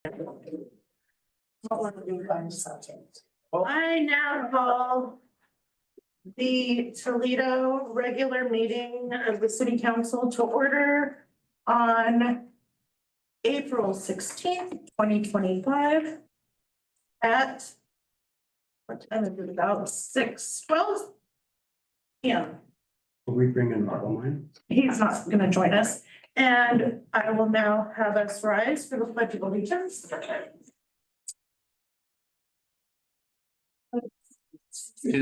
I now call the Toledo regular meeting of the city council to order on April 16th, 2025 at what time is it? About 6:12 p.m. Will we bring in Marlon? He's not going to join us, and I will now have us rise for the Pledge of Allegiance. To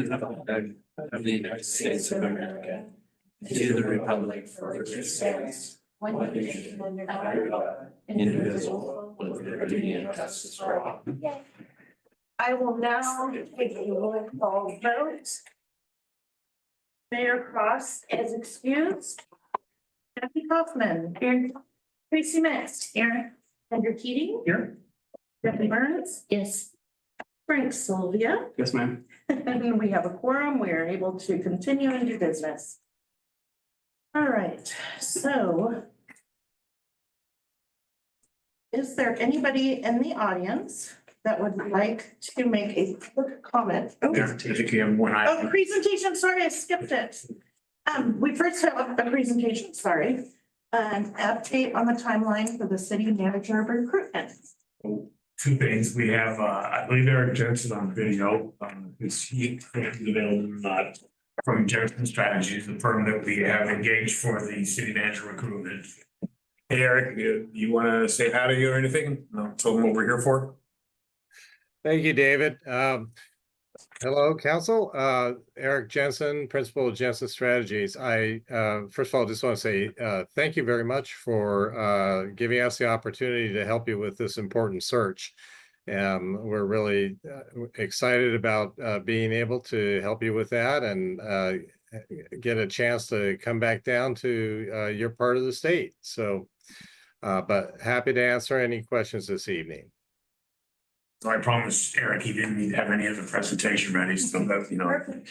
the flag of the United States of America, and to the republic for which it stands, one nation under God, indivisible, with liberty and justice for all. I will now take a roll call vote. Mayor Cross is excused. Kathy Kaufman. Here. Tracy Metz. Here. Andrew Keating. Here. Stephanie Burns. Yes. Frank Sylvia. Yes, ma'am. And we have a quorum. We are able to continue and do business. All right, so is there anybody in the audience that would like to make a quick comment? Oh, I think you have one item. presentation, sorry, I skipped it. We first have a presentation, sorry. An update on the timeline for the city manager recruitment. Two things. We have, I believe Eric Jensen on video. Is he available or not? From Jensen Strategies, the firm that we have engaged for the city manager recruitment. Hey, Eric, you want to say hi to you or anything? No, tell them what we're here for. Thank you, David. Hello, Council. Eric Jensen, Principal of Jensen Strategies. I first of all just want to say thank you very much for giving us the opportunity to help you with this important search. We're really excited about being able to help you with that and get a chance to come back down to your part of the state. So, but happy to answer any questions this evening. So I promised Eric he didn't need to have any of the presentation ready, so that, you know. Perfect.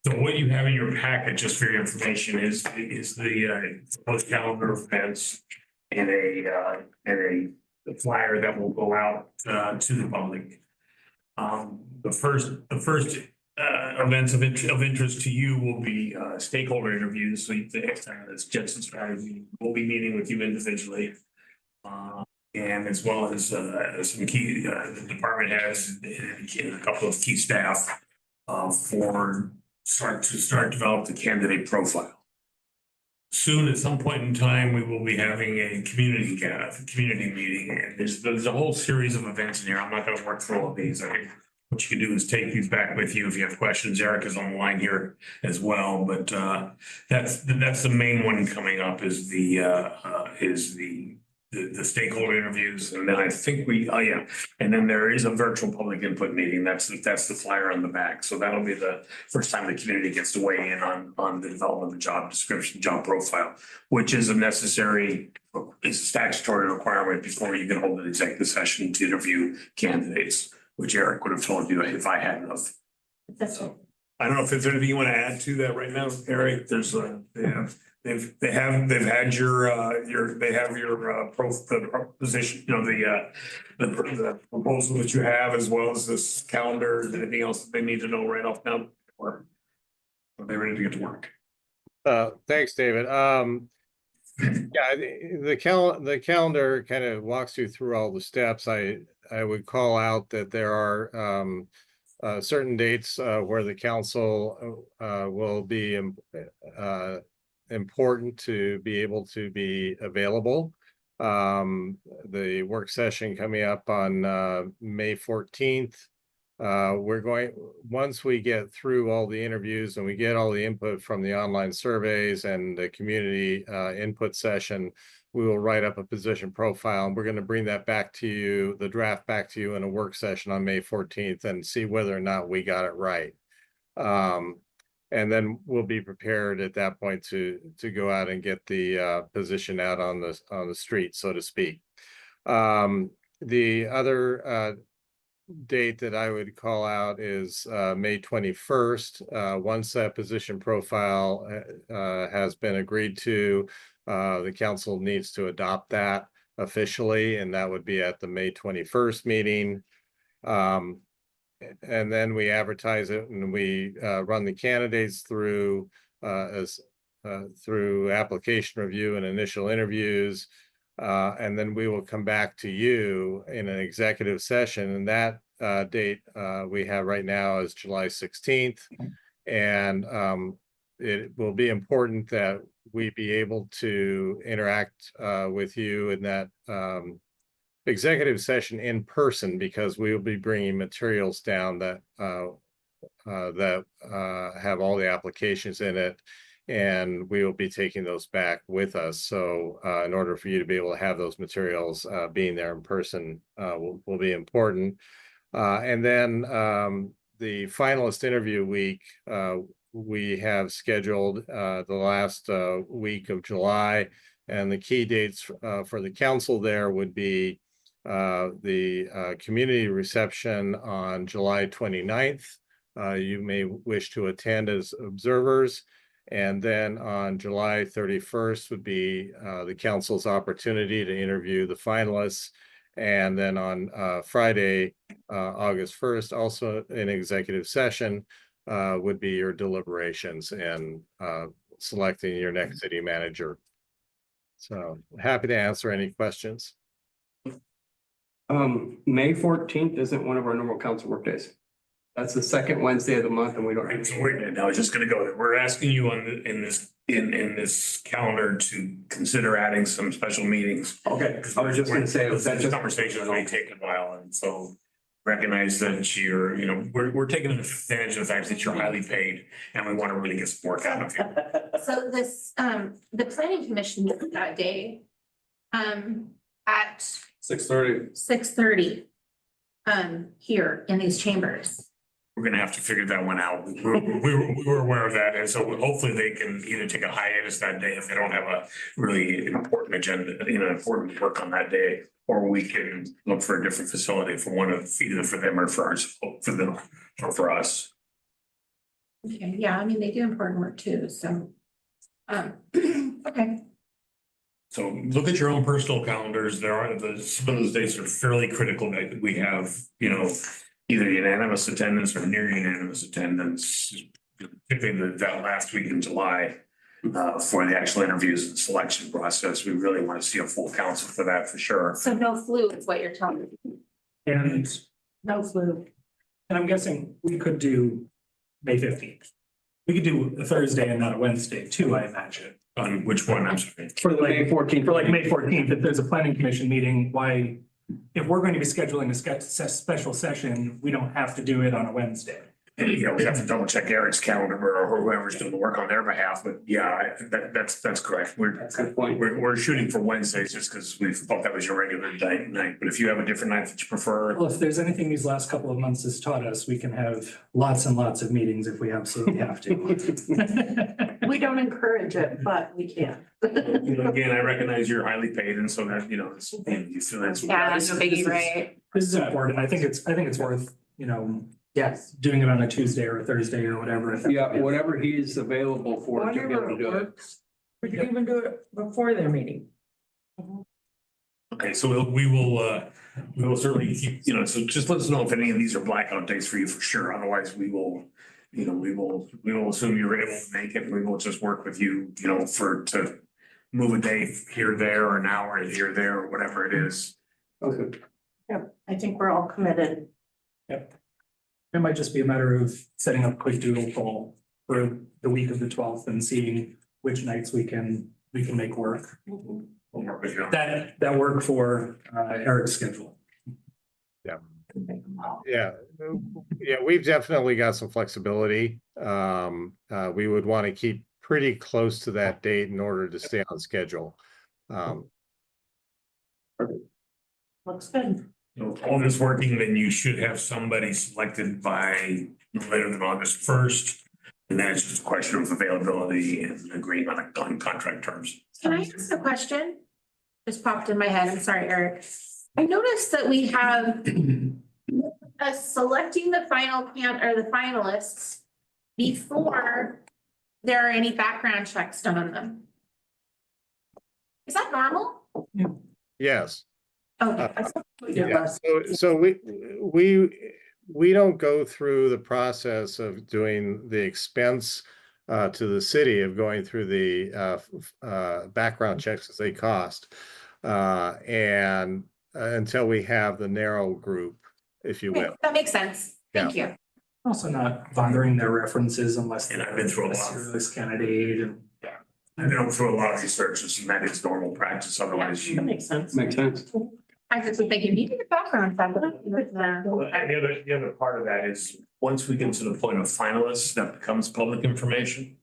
So what you have in your packet, just for your information, is the proposed calendar of events and a flyer that will go out to the public. The first events of interest to you will be stakeholder interviews. So as Jensen Strategy, we'll be meeting with you individually. And as well as some key the department heads and a couple of key staff for start develop the candidate profile. Soon, at some point in time, we will be having a community meeting, and there's a whole series of events in here. I'm not going to work through all of these. I think what you can do is take these back with you if you have questions. Eric is on the line here as well, but that's the main one coming up is the stakeholder interviews, and then I think and then there is a virtual public input meeting. That's the flyer on the back. So that'll be the first time the community gets to weigh in on the development of the job description, job profile, which is a statutory requirement before you can hold an executive session to interview candidates, which Eric would have told you if I hadn't have. So I don't know if there's anything you want to add to that right now, Eric. There's They've had your position, you know, the proposal that you have, as well as this calendar. Is there anything else that they need to know right off now? Or are they ready to get to work? Thanks, David. Yeah, the calendar kind of walks you through all the steps. I would call out that there are certain dates where the council will be important to be able to be available. The work session coming up on May 14th. Once we get through all the interviews and we get all the input from the online surveys and the community input session, we will write up a position profile, and we're going to bring that back to you, the draft back to you in a work session on May 14th and see whether or not we got it right. And then we'll be prepared at that point to go out and get the position out on the street, so to speak. The other date that I would call out is May 21st. Once that position profile has been agreed to, the council needs to adopt that. officially, and that would be at the May 21st meeting. And then we advertise it and we run the candidates through through application review and initial interviews. And then we will come back to you in an executive session, and that date we have right now is July 16th. And it will be important that we be able to interact with you in that executive session in person, because we will be bringing materials down that have all the applications in it, and we will be taking those back with us. So in order for you to be able to have those materials, being there in person will be important. And then the finalist interview week, we have scheduled the last week of July, and the key dates for the council there would be the community reception on July 29th. You may wish to attend as observers. And then on July 31st would be the council's opportunity to interview the finalists. And then on Friday, August 1st, also in executive session, would be your deliberations and selecting your next city manager. So happy to answer any questions. May 14th isn't one of our normal council work days. That's the second Wednesday of the month, and we don't. Right, so I was just gonna go there. We're asking you in this calendar to consider adding some special meetings. Okay, I was just gonna say, was that This just? conversation may take a while, and so recognize that you're, we're taking advantage of the fact that you're highly paid, and we want to really get some work out of you. So this, the planning commission met that day, at 6:30. 6:30. Here in these chambers. We're gonna have to figure that one out. We were aware of that, and so hopefully they can either take a hiatus that day if they don't have a really important agenda, important work on that day, or we can look for a different facility for one of, either for them or for us, for them or for us. Okay, yeah, I mean, they do important work too, so. Okay. So look at your own personal calendars. There are some of those dates are fairly critical that we have, either unanimous attendance or near unanimous attendance. Particularly that last week in July, for the actual interviews and selection process. We really want to see a full council for that for sure. So no flu is what you're telling me. And, No flu. and I'm guessing we could do May 15th. We could do a Thursday and not a Wednesday too, I imagine. On which one, I'm sorry. For the May 14th. For like May 14th, if there's a planning commission meeting, why, if we're going to be scheduling a special session, we don't have to do it on a Wednesday. And, we have to double check Eric's calendar or whoever's doing the work on their behalf, but yeah, that's correct. That's a good point. We're shooting for Wednesdays just because we thought that was your regular night, but if you have a different night that you prefer. Well, if there's anything these last couple of months has taught us, we can have lots and lots of meetings if we absolutely have to. We don't encourage it, but we can. Again, I recognize you're highly paid, and so that, you feel that's. Yeah, that's biggie, right? This is important. I think it's worth, Yes. doing it on a Tuesday or a Thursday or whatever. Yeah, whatever he's available for to be able to do it. We can even do it before their meeting. Okay, so we will certainly keep, so just let us know if any of these are blackout dates for you for sure. Otherwise, we will assume you're able to make it. We will just work with you, to move a day here, there, or an hour here, there, or whatever it is. Okay. Yep, I think we're all committed. It might just be a matter of setting up a quick doodle poll for the week of the 12th and seeing which nights we can make work. We'll work with you. That work for Eric's schedule. Yeah, we've definitely got some flexibility. We would want to keep pretty close to that date in order to stay on schedule. Looks good. So if all this working, then you should have somebody selected by no later than August 1st. And then it's just a question of availability and agreeing on contract terms. Can I ask a question? Just popped in my head. I'm sorry, Eric. I noticed that we have selecting the the finalists before there are any background checks done on them. Is that normal? Yes. Okay, Yeah, so we don't go through the process of doing the expense to the city of going through the background checks as they cost. And until we have the narrow group, if you okay, will. that makes sense. Thank you. Also not bothering their references unless And they're I've been through a a lot. serious candidate and. I've been through a lot of these searches and that is normal practice. Otherwise, That makes sense. Makes sense. I was just thinking, you did a background check. the other part of that is, once we get to the point of finalists, that becomes public information.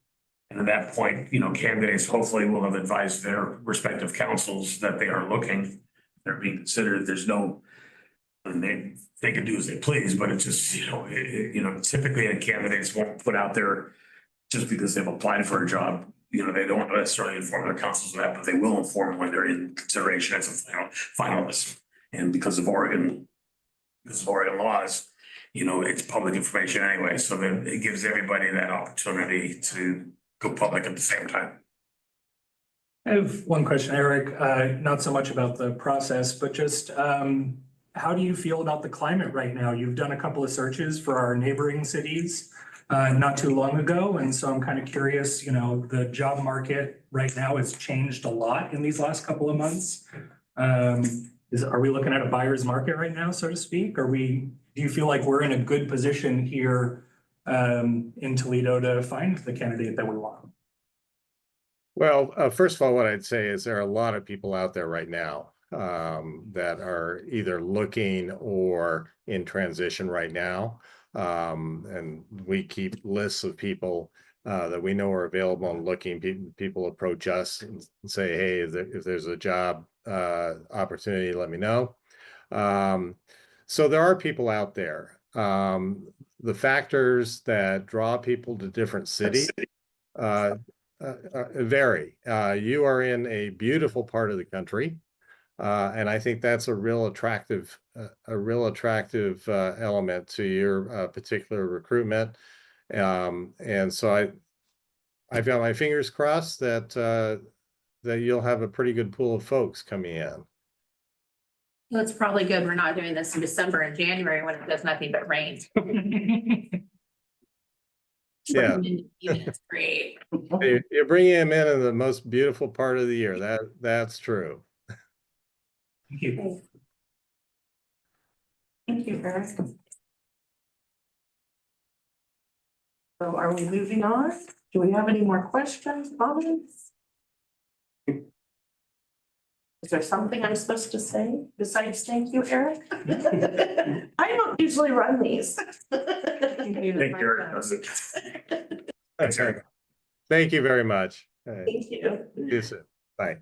And at that point, candidates hopefully will have advised their respective councils that they are looking, they're being considered. There's no, and they can do as they please, but it's just, typically the candidates won't put out there just because they've applied for a job. They don't necessarily inform their councils of that, but they will inform when they're in consideration as a finalist. And because of Oregon laws, it's public information anyway, so that it gives everybody that opportunity to go public at the same time. I have one question, Eric, not so much about the process, but just how do you feel about the climate right now? You've done a couple of searches for our neighboring cities not too long ago, and so I'm kind of curious, the job market right now has changed a lot in these last couple of months. Are we looking at a buyer's market right now, so to speak? Do you feel like we're in a good position here in Toledo to find the candidate that we want? Well, first of all, what I'd say is there are a lot of people out there right now that are either looking or in transition right now. And we keep lists of people that we know are available and looking. People approach us and say, hey, if there's a job opportunity, let me know. So there are people out there. The factors that draw people to different cities vary. You are in a beautiful part of the country. And I think that's a real attractive element to your particular recruitment. And so I've got my fingers crossed that you'll have a pretty good pool of folks coming in. Well, it's probably good we're not doing this in December and January when it does nothing but rain. Yeah. It's great. You're bringing them in the most beautiful part of the year. That's true. Thank you. Thank you, Eric. So are we moving on? Do we have any more questions, comments? Is there something I'm supposed to say besides thank you, Eric? I don't usually run these. Thank you, Eric. That's Eric. Thank you very much. Thank you. You soon. Bye.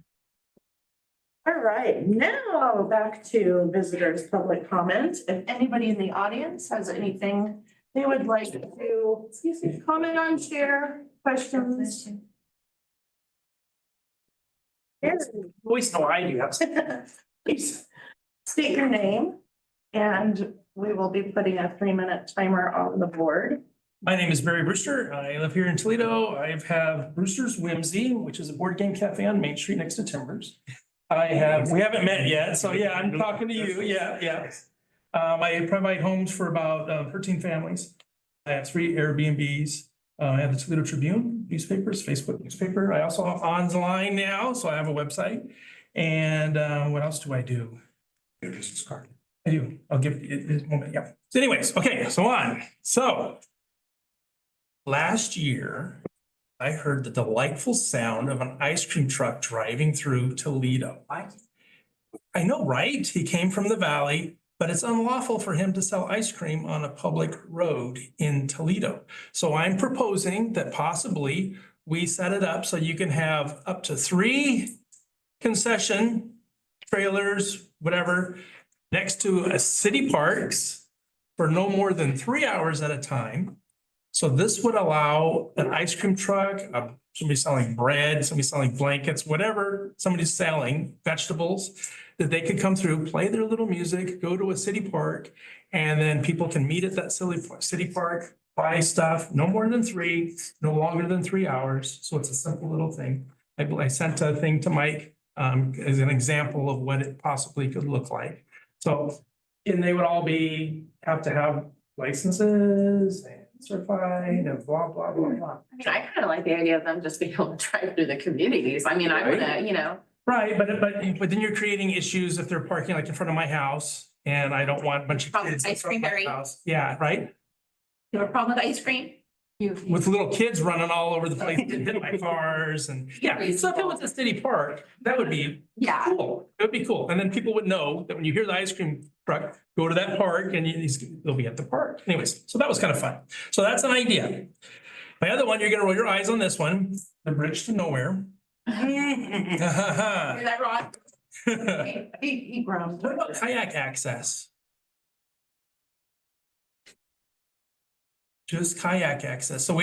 All right, now back to visitors' public comment. If anybody in the audience has anything they would like to comment on, share, questions. Voice no I do. Please state your name and we will be putting a 3-minute timer on the board. My name is Barry Brewster. I live here in Toledo. I have Brewster's Whimsy, which is a board game cafe on Main Street next to Timbers. We haven't met yet, so yeah, I'm talking to you. Yeah. I provide homes for about 13 families. I have 3 Airbnbs. I have the Toledo Tribune newspapers, Facebook newspaper. I also have online now, so I have a website. And what else do I do? Your business card. I do. I'll give it a moment. Yeah. So anyways, okay, so on. So last year, I heard the delightful sound of an ice cream truck driving through Toledo. I know, right? He came from the valley, but it's unlawful for him to sell ice cream on a public road in Toledo. So I'm proposing that possibly we set it up so you can have up to 3 concession trailers, whatever, next to a city parks for no more than 3 hours at a time. So this would allow an ice cream truck, somebody selling bread, somebody selling blankets, whatever somebody's selling, vegetables, that they could come through, play their little music, go to a city park, and then people can meet at that city park, buy stuff, no more than 3, no longer than 3 hours. So it's a simple little thing. I sent a thing to Mike as an example of what it possibly could look like. So, and they would all have to have licenses and certified and blah, blah, blah, blah. I mean, I kind of like the idea of them just being able to drive through the communities. I mean, I wanna, you know. Right, but then you're creating issues if they're parking like in front of my house and I don't want a bunch of kids. in Ice front of cream my berry. house. Yeah, right? You have a problem with ice cream? With little kids running all over the place, getting hit by cars and, yeah, so if it was a city park, that would be Yeah. cool. It would be cool. And then people would know that when you hear the ice cream truck, go to that park and they'll be at the park. Anyways, so that was kind of fun. So that's an idea. My other one, you're gonna roll your eyes on this one, the bridge to nowhere. Is that right? He ground. What about kayak access? Just kayak access. So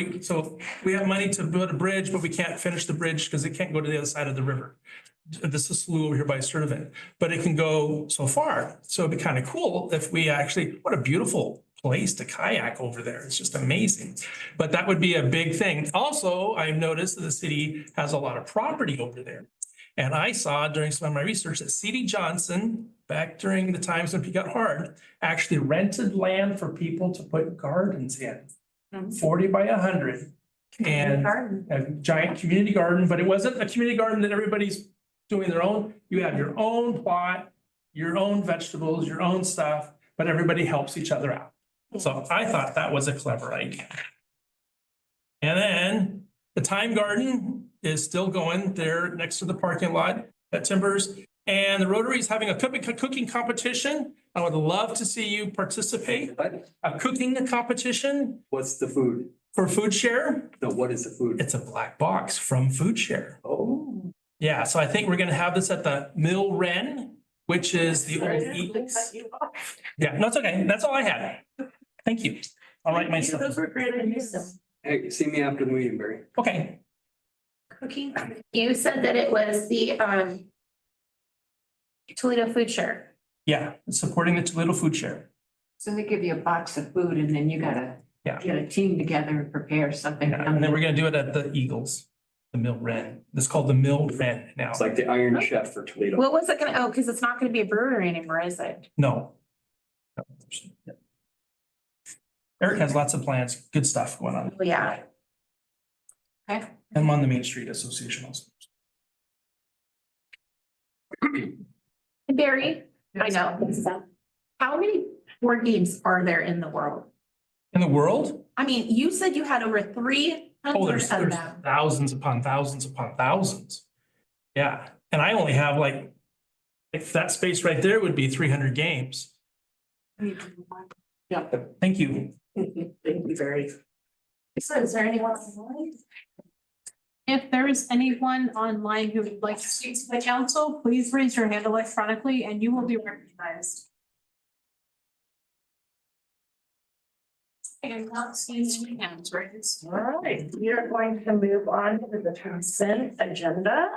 we have money to build a bridge, but we can't finish the bridge because it can't go to the other side of the river. This is slough over here by Sturtevant, but it can go so far. So it'd be kind of cool if we actually, what a beautiful place to kayak over there. It's just amazing. But that would be a big thing. Also, I've noticed that the city has a lot of property over there. And I saw during some of my research that C.D. Johnson, back during the times when it got hard, actually rented land for people to put gardens in. 40 by 100. And a giant community garden, but it wasn't a community garden that everybody's doing their own. You have your own plot, your own vegetables, your own stuff, but everybody helps each other out. So I thought that was a clever idea. And then the Time Garden is still going there next to the parking lot at Timbers. And the Rotary is having a cooking competition. I would love to see you participate. What? A cooking competition What's the food? for Food Share. No, what is the food? It's a black box from Food Share. Oh. Yeah, so I think we're gonna have this at the Mill Wren, which is the old Eagles. Yeah, no, it's okay. That's all I had. Thank you. I'll write myself. Those were great ideas. Hey, see me after the meeting, Barry. Okay, Cooking. You said that it was the Toledo Food Share. yeah, supporting the Toledo Food Share. So they give you a box of food and then you gotta Yeah. get a team together and prepare something. Yeah, and then we're gonna do it at the Eagles, the Mill Wren. It's called the Mill Wren now. It's like the Iron Chef for Toledo. What was it gonna, oh, because it's not gonna be a brewery anymore, is it? No. Eric has lots of plans, good stuff going on. Oh, yeah. Okay. I'm on the Main Street Association also. Barry, I know. How many board games are there in the world? In the world? I mean, you said you had over Oh, 300 there's of them. thousands upon thousands upon thousands. Yeah, and I only have like, if that space right there would be 300 games. Yeah. Thank you. Thank you, Barry. So is there anyone online? If there is anyone online who would like to speak to the council, please raise your hand electronically and you will be recognized. I am not seeing any hands raised. All right, we are going to move on to the consent agenda.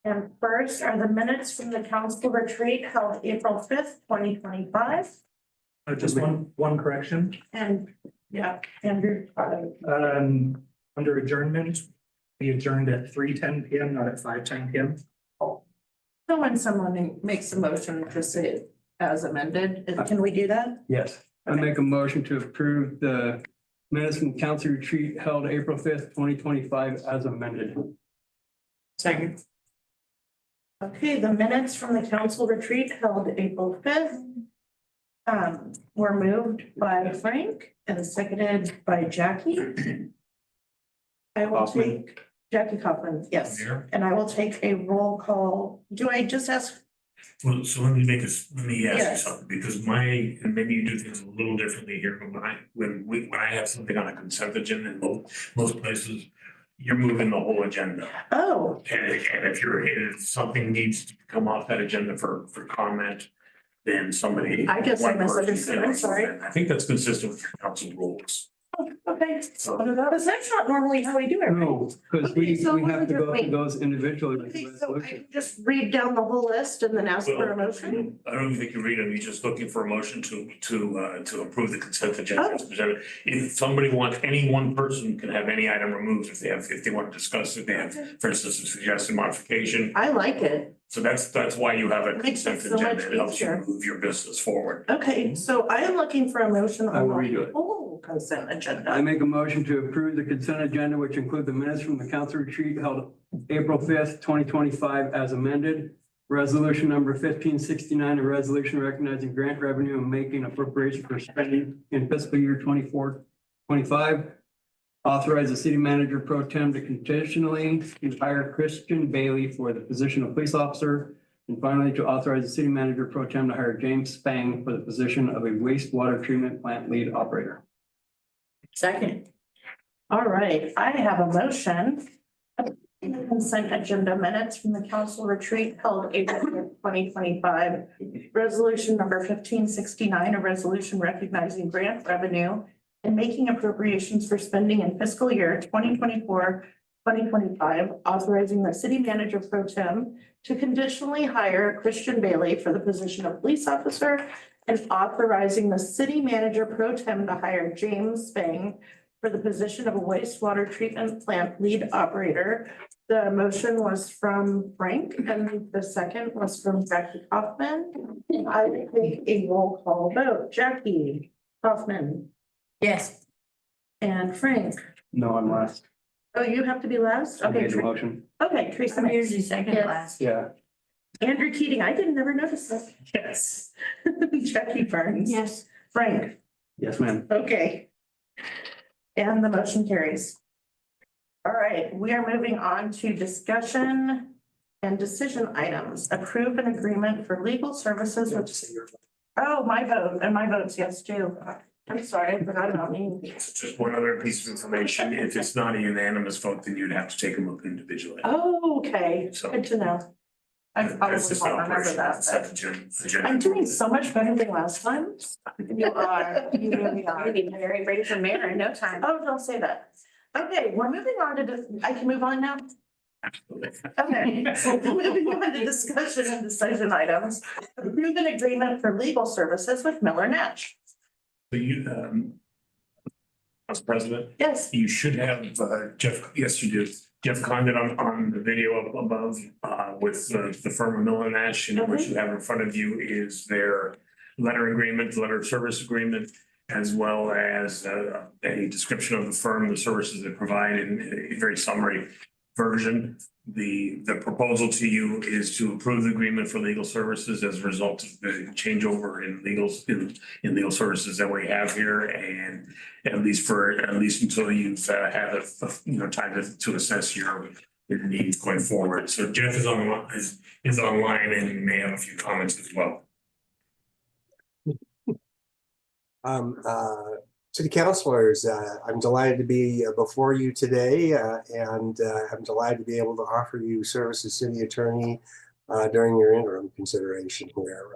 And first are the minutes from the council retreat held April 5th, 2025. Just one correction. And, yeah, Andrew. Under adjournment, we adjourned at 3:10 PM, not at 5:10 PM. So when someone makes a motion to say it as amended, can we do that? Yes. I make a motion to approve the minutes from council retreat held April 5th, 2025 as amended. Second. Okay, the minutes from the council retreat held April 5th. Were moved by Frank and seconded by Jackie. I will Kaufman. take Jackie Kaufman, yes, Mayor? and I will take a roll call. Do I just ask? Well, so let me ask you Yes. something, because and maybe you do things a little differently here, but when I have something on a consent agenda in most places, you're moving the whole agenda. Oh, And if something needs to come off that agenda for comment, then somebody. I guess I one person misunderstood. can- I'm sorry. I think that's consistent with your council rules. Okay, because that's not normally how we do it. right? No, because Okay, we so have to go wait. through those individually with Okay, the so I resolution. can just read down the whole list and then ask for a motion? I don't think you read them, you're just looking for a motion to approve the consent agenda as presented. If somebody wants, any one person can have any item removed if they want to discuss it, they have, for instance, a suggested modification. I like it. So that's why you have a Makes it consent so much agenda, it helps you easier. move your business forward. Okay, so I am looking for a motion I on will redo the it. whole consent I agenda. make a motion to approve the consent agenda, which include the minutes from the council retreat held April 5th, 2025 as amended. Resolution number 1569, a resolution recognizing grant revenue and making appropriation for spending in fiscal year 24-25. Authorize the city manager pro tem to conditionally hire Christian Bailey for the position of police officer. And finally, to authorize the city manager pro tem to hire James Spang for the position of a wastewater treatment plant lead operator. Second. All right, I have a motion. Consent agenda minutes from the council retreat held April 2025. Resolution number 1569, a resolution recognizing grant revenue and making appropriations for spending in fiscal year 2024-2025, authorizing the city manager pro tem to conditionally hire Christian Bailey for the position of police officer and authorizing the city manager pro tem to hire James Spang for the position of a wastewater treatment plant lead operator. The motion was from Frank and the second was from Jackie Kaufman. I will take a roll call vote. Jackie Kaufman. Yes. And Frank. No, I'm last. Oh, you have to be last? I Okay. made the motion. Okay, Teresa. I'm usually second Yes. last. Yeah. Andrew Keating, I didn't never notice that. Yes. Jackie Burns. Yes. Frank. Yes, ma'am. Okay. And the motion carries. All right, we are moving on to discussion and decision items. Approve an agreement for legal services with. Oh, my vote, and my vote's yes too. I'm sorry, I forgot about me. Just one other piece of information, if it's not a unanimous vote, then you'd have to take them up individually. Oh, okay, So- good to know. I That's probably just won't an remember operation, that, consent but agenda. I'm doing so much better than last time. You are, you really are. You'll be very ready for mayor in no time. Oh, don't say that. Okay, we're moving on to, I can move on now? Okay, so moving on to discussion and decision items. Approve an agreement for legal services with Miller Nash. So you, as president, Yes, you should have, Jeff, yes, you do. Jeff Condit on the video up above, with the firm of Miller Nash, and what you have in front of you is their letter agreement, letter of service agreement, as well as, a description of the firm, the services they provide in a very summary version. The proposal to you is to approve the agreement for legal services as a result of the changeover in legal services that we have here, and at least until you've had time to assess your needs going forward. So Jeff is online and may have a few comments as well. City councilors, I'm delighted to be before you today, and I'm delighted to be able to offer you service as city attorney during your interim consideration here.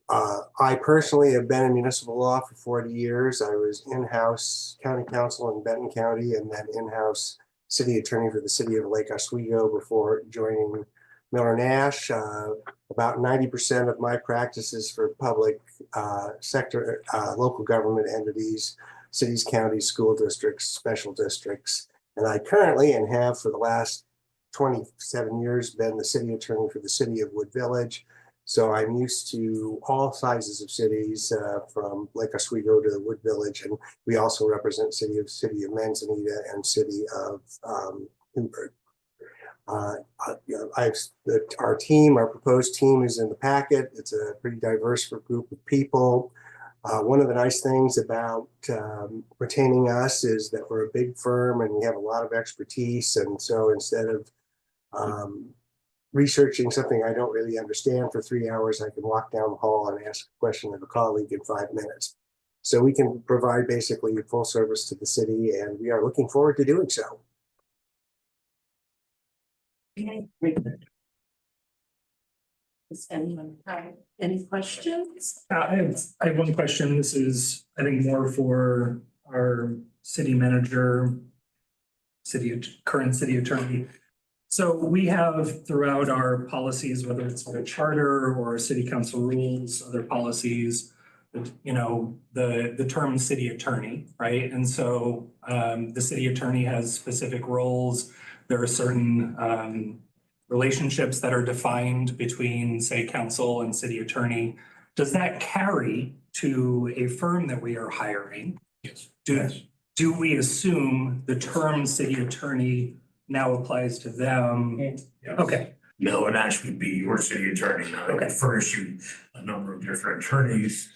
I personally have been in municipal law for 40 years. I was in-house county counsel in Benton County and then in-house city attorney for the city of Lake Oswego before joining Miller Nash. About 90% of my practice is for public sector, local government entities, cities, counties, school districts, special districts. And I currently, and have for the last 27 years, been the city attorney for the city of Wood Village. So I'm used to all sizes of cities, from Lake Oswego to Wood Village. And we also represent city of Manzanita and city of Newburgh. Our proposed team is in the packet. It's a pretty diverse group of people. One of the nice things about retaining us is that we're a big firm and we have a lot of expertise. And so instead of researching something I don't really understand for 3 hours, I can walk down the hall and ask a question of a colleague in 5 minutes. So we can provide basically full service to the city, and we are looking forward to doing so. okay, great. Does anyone have any questions? I have one question. This is, I think, more for our city manager, current city attorney. So we have throughout our policies, whether it's the charter or city council rules, other policies, you know, the term city attorney, right? And so the city attorney has specific roles. There are certain relationships that are defined between, say, council and city attorney. Does that carry to a firm that we are hiring? Yes. Do we assume the term city attorney now applies to them? Yes. Okay, Miller Nash would be your city attorney. Now, they could furnish you a number of different attorneys,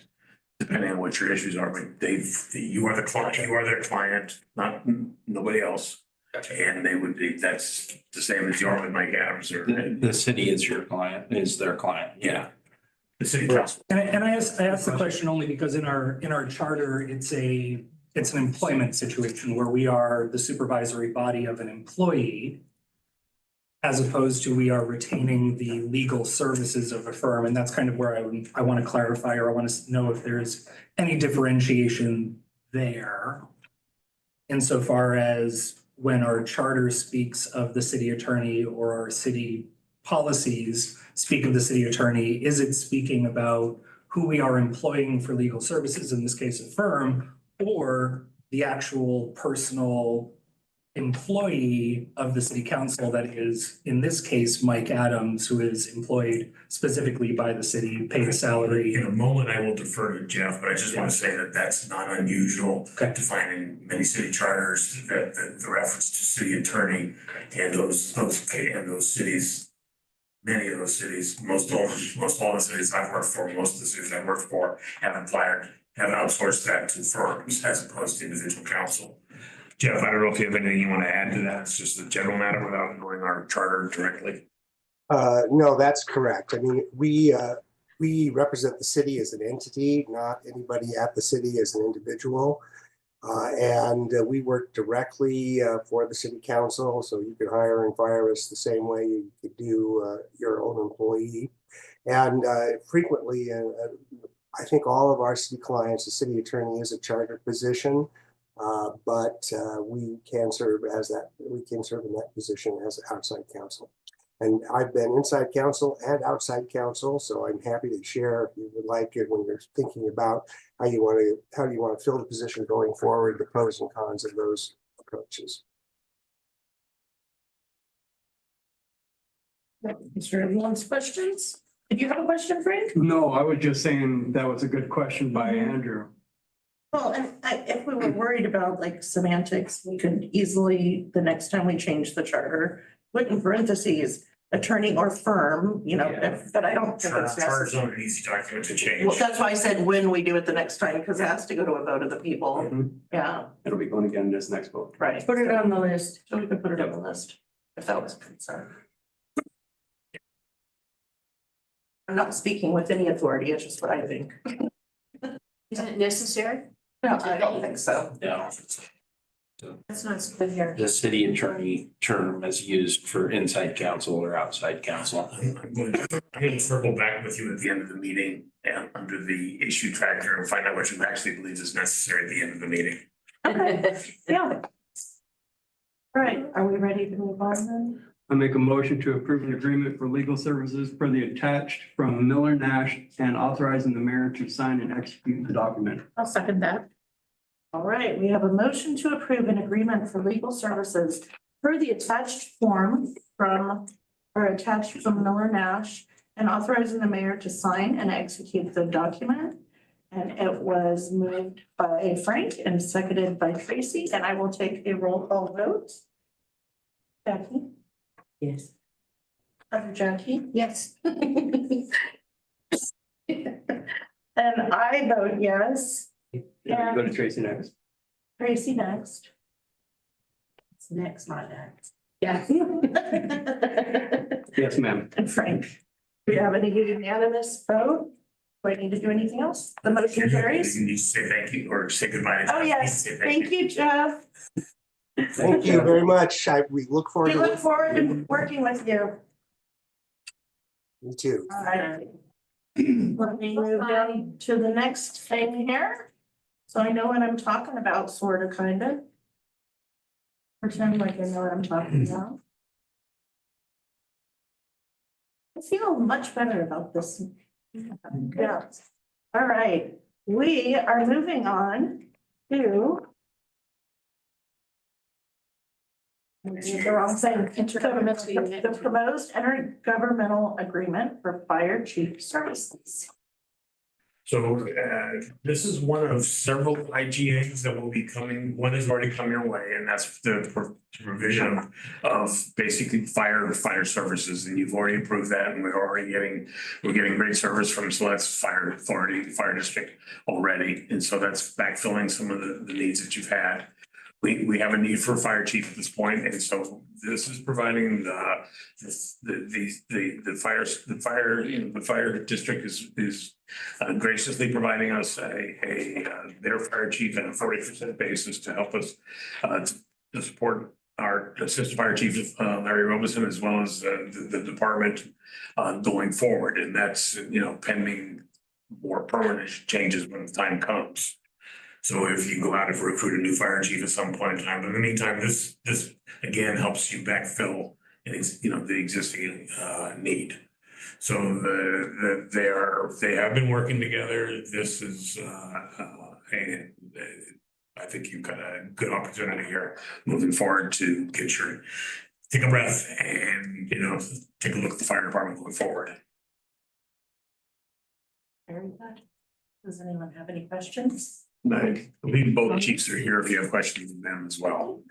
depending on what your issues are, but you are the client, you are their client, not nobody else. And they would be, that's the same as your with Mike Adams or, The city is your client, is their client. yeah. The city council. and I asked the question only because in our charter, it's an employment situation where we are the supervisory body of an employee, as opposed to we are retaining the legal services of a firm. And that's kind of where I want to clarify, or I want to know if there's any differentiation there. Insofar as when our charter speaks of the city attorney or our city policies speak of the city attorney, is it speaking about who we are employing for legal services, in this case, a firm, or the actual personal employee of the city council that is, in this case, Mike Adams, who is employed specifically by the city, paid a salary? In a moment, I will defer to Jeff, but I just want to say that that's not unusual Okay. to find in many city charters that the reference to city attorney and those cities, many of those cities, most all the cities I've worked for, most of the cities I've worked for have outsourced that to firms as opposed to individual counsel. Jeff, I don't know if you have anything you want to add to that. It's just a general matter without knowing our charter directly. No, that's correct. I mean, we represent the city as an entity, not anybody at the city as an individual. And we work directly for the city council, so you could hire and fire us the same way you could do your own employee. And frequently, I think all of our city clients, the city attorney is a chartered position, but we can serve in that position as outside counsel. And I've been inside counsel and outside counsel, so I'm happy to share if you would like it when you're thinking about how you want to fill the position going forward, the pros and cons of those approaches. Mr. Everyone's questions? Did you have a question, Frank? No, I was just saying that was a good question by Andrew. Well, and if we were worried about like semantics, we could easily, the next time we change the charter, put in parentheses, attorney or firm, you know, but I don't think it's Charter's necessary. not an easy document to change. Well, that's why I said when we do it the next time, because it has to go to a vote of the people. Mhm. Yeah, It'll be going again this next vote. right. Put it on the list, so we can put it on the list, if that was a concern. I'm not speaking with any authority, it's just what I think. Isn't it necessary? No, I don't think so. Yeah. That's not good here. The city attorney term is used for inside counsel or outside counsel. I'm going to circle back with you at the end of the meeting and under the issue factor and find out what you actually believe is necessary at the end of the meeting. Yeah. All right, are we ready to move on then? I make a motion to approve an agreement for legal services per the attached from Miller Nash and authorizing the mayor to sign and execute the document. I'll second that. All right, we have a motion to approve an agreement for legal services per the attached form from, or attached from Miller Nash and authorizing the mayor to sign and execute the document. And it was moved by Frank and seconded by Tracy, and I will take a roll call vote. Jackie? Yes. Other Jackie? Yes. And I vote yes. Go to Tracy next. Tracy next. It's next, not next. Yeah. Yes, ma'am. And Frank, do we have any unanimous vote? Do I need to do anything else? The motion carries? You need to say thank you or say goodbye. Oh, yes. Say Thank you, Jeff. Thank you very much. We look forward We to look forward to working with you. you too. All right. Let me move down to the next thing here. So I know what I'm talking about, sort of, kind of. Pretend like I know what I'm talking about. I feel much better about this. Yeah. All right, we are moving on to. The wrong thing, the proposed intergovernmental agreement for fire chief services. So this is one of several IGAs that will be coming. One has already come your way, and that's the provision of basically fire services. And you've already approved that, and we're getting great service from Silet's Fire Authority, Fire District already. And so that's backfilling some of the needs that you've had. We have a need for a fire chief at this point, and so this is providing the fire district is graciously providing us their fire chief at a 40% basis to help us to support our assistant fire chief, Larry Robinson, as well as the department going forward. And that's, pending more permanent changes when the time comes. So if you go out and recruit a new fire chief at some point in time, but in the meantime, this again helps you backfill the existing need. So they have been working together. This is I think you've got a good opportunity here moving forward to take a breath and take a look at the fire department going forward. Very good. Does anyone have any questions? I believe both chiefs are here if you have questions of them as well.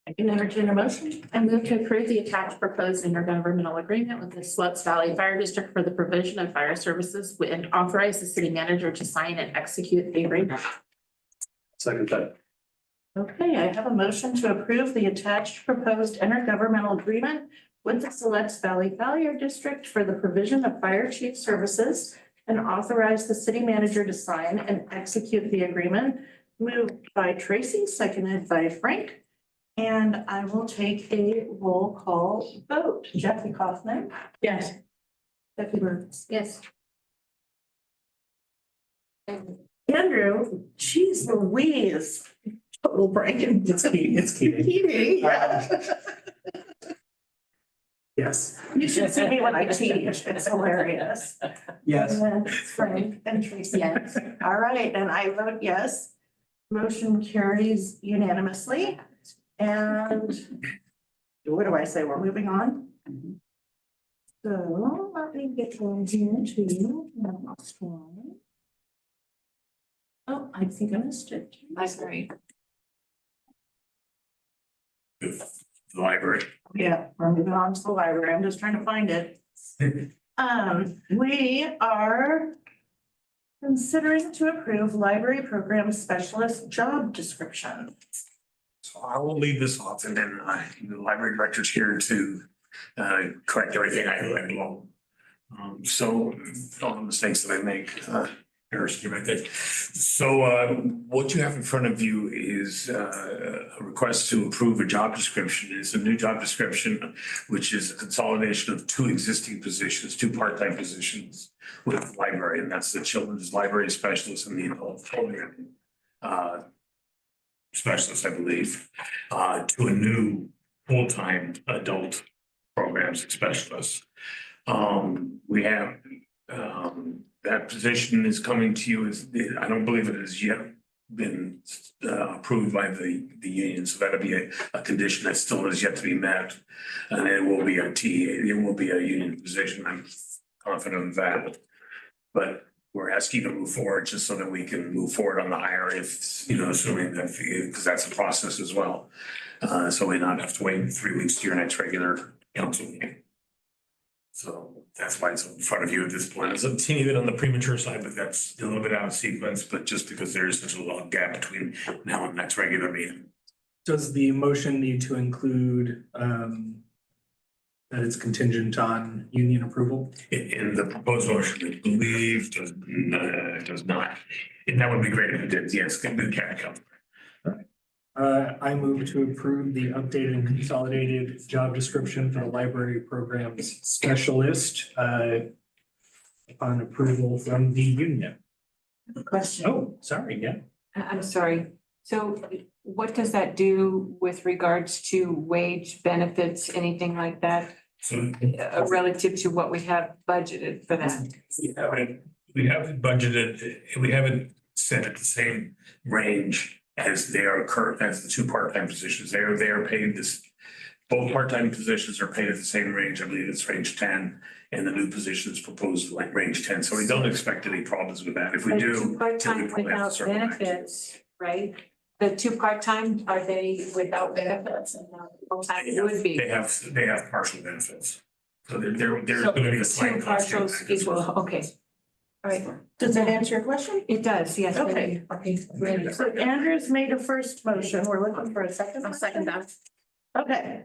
I can entertain a motion. I move to approve the attached proposed intergovernmental agreement with the Sluts Valley Fire District for the provision of fire services and authorize the city manager to sign and execute the agreement. Second that. Okay, I have a motion to approve the attached proposed intergovernmental agreement with the Siletz Valley Fire District for the provision of fire chief services and authorize the city manager to sign and execute the agreement. Moved by Tracy, seconded by Frank. And I will take a roll call vote. Jackie Kaufman. Yes. Becky Burns. Yes. Andrew, geez Louise. Total brain. It's key. Yeah. Yes. You should see me when I teach. It's hilarious. Yes. And then Frank and Tracy. Yes. All right, and I vote yes. Motion carries unanimously. And what do I say? We're moving on? So let me get one here to the next one. Oh, I think I missed it. I'm sorry. The library. Yeah, we're moving on to the library. I'm just trying to find it. We are considering to approve library program specialist job description. So I will leave this off, and then the library director's here to correct everything I wrong. So all the mistakes that I make, Harrison, right there. So what you have in front of you is a request to approve a job description. It's a new job description, which is a consolidation of two existing positions, two part-time positions with the library, and that's the children's library specialist and the adult program specialist, I believe, to a new full-time adult programs specialist. We have that position is coming to you I don't believe it has yet been approved by the union, so that'll be a condition that still is yet to be met. And it will be it will be a union position. I'm confident of that. But we're asking you to move forward just so that we can move forward on the hire if, assuming that, because that's a process as well. So we not have to wait 3 weeks to your next regular council meeting. So that's why it's in front of you at this point. It's a teeny bit on the premature side, but that's a little bit out of sequence, but just because there is such a long gap between now and next regular meeting. Does the motion need to include that it's contingent on union approval? In the proposed motion, I believe does not. And that would be great if it did. Yes, good catch. I move to approve the updated and consolidated job description for the library programs specialist, upon approval from the union. Question. Oh, sorry, yeah. I'm sorry. So what does that do with regards to wage benefits, anything like that, So relative to what we have budgeted for that? we haven't budgeted, we haven't set at the same range as they are current, as the two part-time positions. They are paid this, both part-time positions are paid at the same range. I believe it's range 10, and the new position is proposed like range 10. So we don't expect any problems with that. If we But do. two then we part-time probably have to without circle back to it. benefits, right? The two part-time, are they without benefits and full-time would be? They have partial benefits. So there's So going to be a two slight. cost partials impact as well. equal, okay. All right, Does that answer your question? it does, yes. Okay. Okay, ready. So Andrew's made a first motion. We're looking for a second. I'll second that. Okay.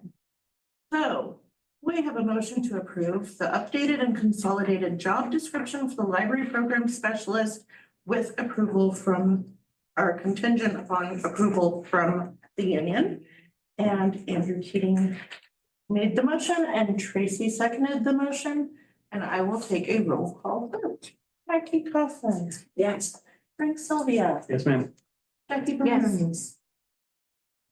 So we have a motion to approve the updated and consolidated job description for the library program specialist with approval from, or contingent upon approval from the union. And Andrew Keating made the motion and Tracy seconded the motion. And I will take a roll call vote. Jackie Coughlin. Yes. Frank Sylvia. Yes, ma'am. Jackie Yes. Burns.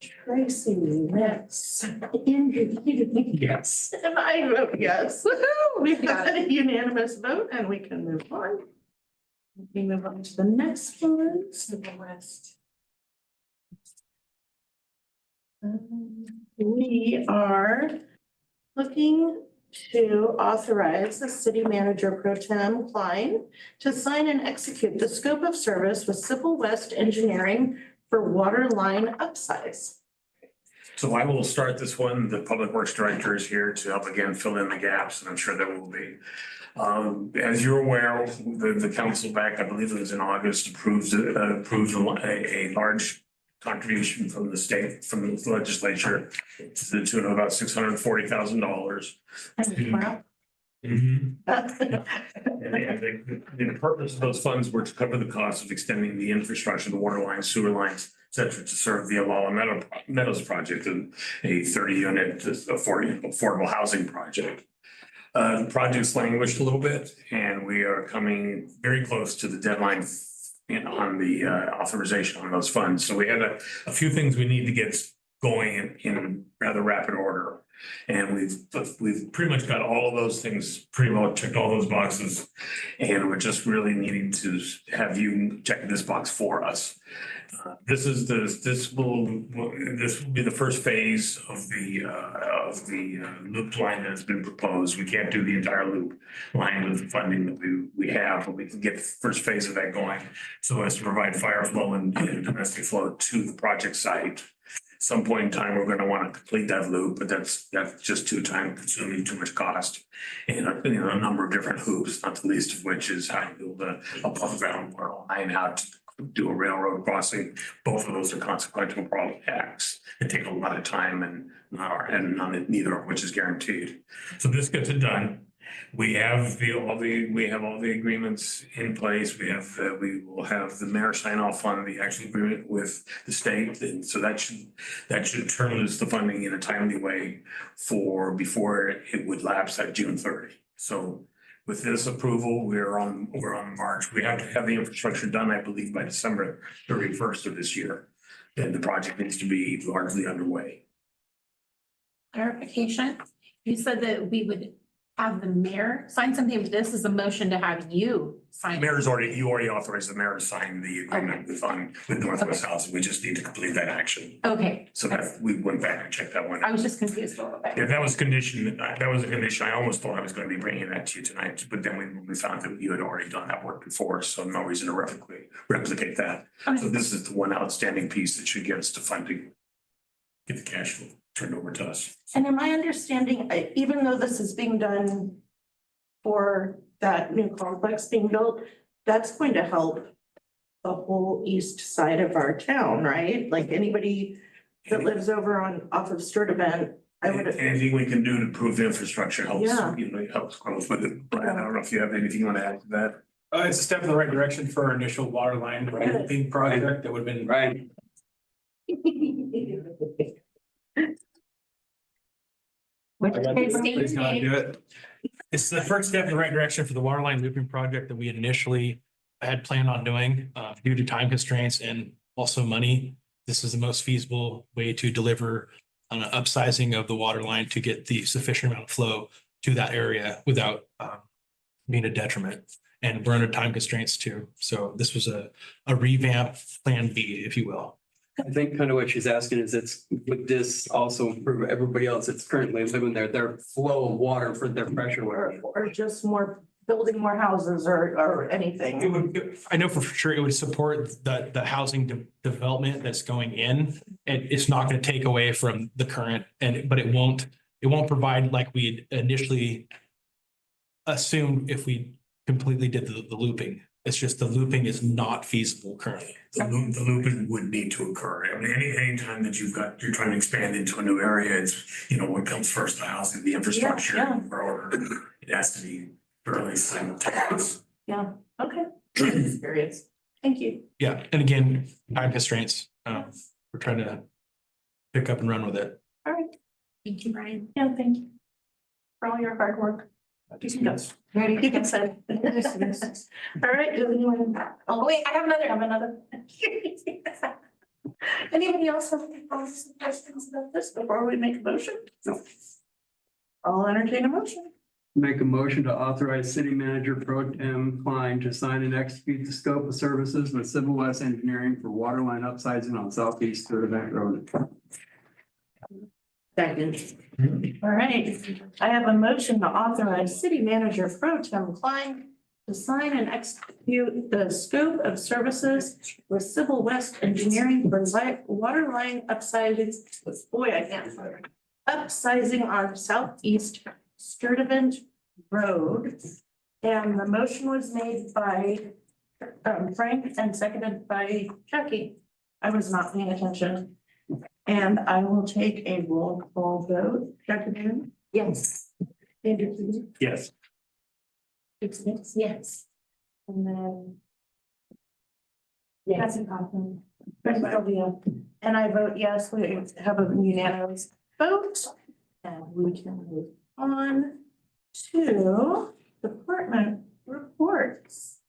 Tracy, yes. Andrew Keating. Yes. And I vote yes. Woo-hoo! We've Got got a unanimous vote and we can move on. We move on to the next one. To the west. We are looking to authorize the city manager pro tem Klein to sign and execute the scope of service with Civil West Engineering for water line upsize. So I will start this one. The Public Works Director is here to help again fill in the gaps, and I'm sure there will be. As you're aware, the council back, I believe it was in August, approved a large contribution from the state, from the legislature to the tune of about $640,000. And the purpose of those funds were to cover the cost of extending the infrastructure, the water lines, sewer lines, et cetera, to serve the Alala Meadows project, a 30-unit affordable housing project. The project's languished a little bit, and we are coming very close to the deadline on the authorization on those funds. So we had a few things we need to get going in rather rapid order. And we've pretty much got all of those things pretty well checked, all those boxes. And we're just really needing to have you check this box for us. This will be the first phase of the loop line that has been proposed. We can't do the entire loop line with the funding that we have, but we can get the first phase of that going so as to provide fire flow and domestic flow to the project site. Some point in time, we're going to want to complete that loop, but that's just too time consuming, too much cost. And a number of different hoops, not the least of which is how to build a above ground water line, how to do a railroad crossing. Both of those are consequential projects. It take a lot of time and neither of which is guaranteed. So this gets it done. We have all the agreements in place. We will have the mayor sign off on the actual agreement with the state. And so that should turn loose the funding in a timely way before it would lapse at June 30. So with this approval, we're on March. We have to have the infrastructure done, I believe, by December 31st of this year. And the project needs to be largely underway. Clarification, you said that we would have the mayor sign something, but this is a motion to have you sign. You already authorized the mayor to sign the agreement with Northwest Housing. We just need to complete that action. Okay, So that we went back and checked that one. I was just confused a little bit. Yeah, that was a condition. I almost thought I was going to be bringing that to you tonight, but then we found that you had already done that work before, so no reason to replicate that. So Okay. this is the one outstanding piece that should get us to funding, get the cash flow turned over to us. And in my understanding, even though this is being done for that new complex being built, that's going to help the whole east side of our town, right? Like anybody that lives over off of Sturtevant, I would. Anything we can do to improve the infrastructure helps, Yeah. it helps growth with it. Brian, I don't know if you have anything you want to add to that? It's a step in the right direction for our initial water line looping project that would have been. Right. Please God, do it. It's the first step in the right direction for the water line looping project that we had initially had planned on doing, due to time constraints and also money. This is the most feasible way to deliver an upsizing of the water line to get the sufficient amount of flow to that area without being a detriment. And we're under time constraints too. So this was a revamp plan B, if you will. I think kind of what she's asking is would this also improve everybody else that's currently living there, their flow of water for their pressure? Or just more, building more houses or anything. It would, I know for sure it would support the housing development that's going in. It's not going to take away from the current but it won't provide like we initially assumed if we completely did the looping. It's just the looping is not feasible currently. The looping would need to occur. I mean, anytime that you're trying to expand into a new area, it's, what comes first, the housing, the infrastructure, Yeah. or it has to be fairly simultaneous. Yeah, okay. Experience. Thank you. Yeah, and again, time constraints. We're trying to pick up and run with it. All right. Thank you, Brian. Yeah, thank you for all your hard work. You can go. You can say. All right, does anyone? Oh, wait, I have another. Anybody else have any comments or questions about this before we make a motion? No. I'll entertain a motion. Make a motion to authorize city manager Pro Tem Klein to sign and execute the scope of services with Civil West Engineering for water line upsizing on Southeast Third Event Road. Second. All right, I have a motion to authorize city manager Pro Tem Klein to sign and execute the scope of services with Civil West Engineering for water line upsizing. Boy, I can't. Upsizing on Southeast Sturtevant Road. And the motion was made by Frank and seconded by Jackie. I was not paying attention. And I will take a roll call vote. Jackie Moon? Yes. Andrew Keating? Yes. Yes. And then. Yes. Chris Sylvia. And I vote yes, we have a unanimous vote. And we can move on to department reports.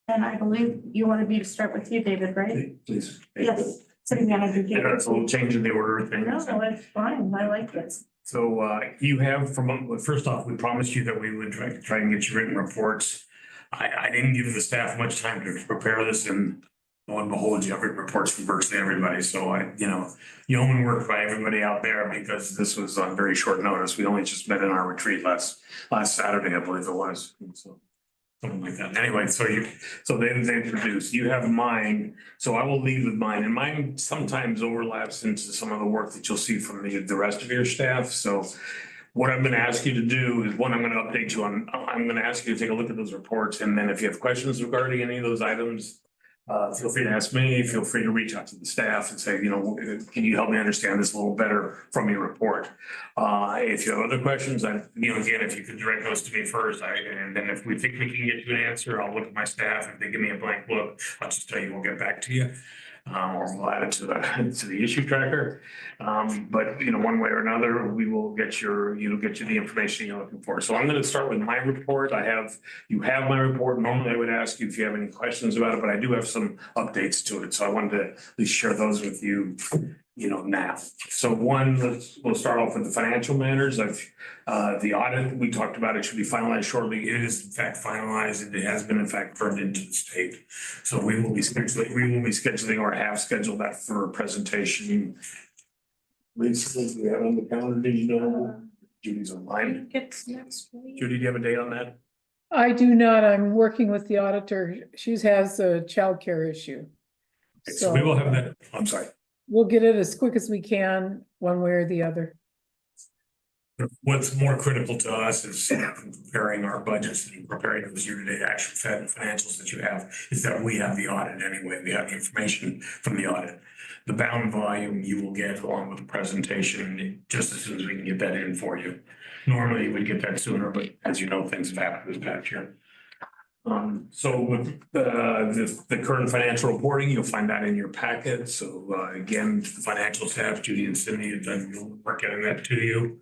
And I believe you wanted me to start with you, David, right? Please. Yes. City manager. Yeah, it's a little change in the order of things. No, it's fine. I like this. So you have first off, we promised you that we would try and get you written reports. I didn't give the staff much time to prepare this, and lo and behold, you have written reports from virtually everybody. So yeoman work by everybody out there, because this was on very short notice. We only just met in our retreat last Saturday, I believe it was. So something like that. Anyway, so they introduced, you have mine, so I will leave with mine, and mine sometimes overlaps into some of the work that you'll see from the rest of your staff. So what I'm gonna ask you to do is, one, I'm gonna update you on, I'm gonna ask you to take a look at those reports, and then if you have questions regarding any of those items, feel free to ask me, feel free to reach out to the staff and say, can you help me understand this a little better from your report? If you have other questions, again, if you could direct those to me first, and then if we think we can get you an answer, I'll look at my staff. If they give me a blank look, I'll just tell you, we'll get back to you. Or we'll add it to the issue tracker. But one way or another, you'll get you the information you're looking for. So I'm going to start with my report. You have my report. Normally I would ask you if you have any questions about it, but I do have some updates to it. So I wanted to at least share those with you, now. So we'll start off with the financial matters. The audit, we talked about, it should be finalized shortly. It is in fact finalized. It has been in fact turned into the state. So we will be scheduling or have scheduled that for a presentation. Lisa, do we have on the calendar? Did you know? Judy's online. It's next week. Judy, do you have a date on that? I do not. I'm working with the auditor. She has a childcare issue. So we will have that. I'm sorry. We'll get it as quick as we can, one way or the other. What's more critical to us is preparing our budgets and preparing those year-to-date actual financials that you have, is that we have the audit anyway. We have the information from the audit. The bound volume you will get along with the presentation just as soon as we can get that in for you. Normally we'd get that sooner, but as you know, things have happened this past year. So with the current financial reporting, you'll find that in your packet. So again, the financial staff, Judy and Cindy have done work getting that to you.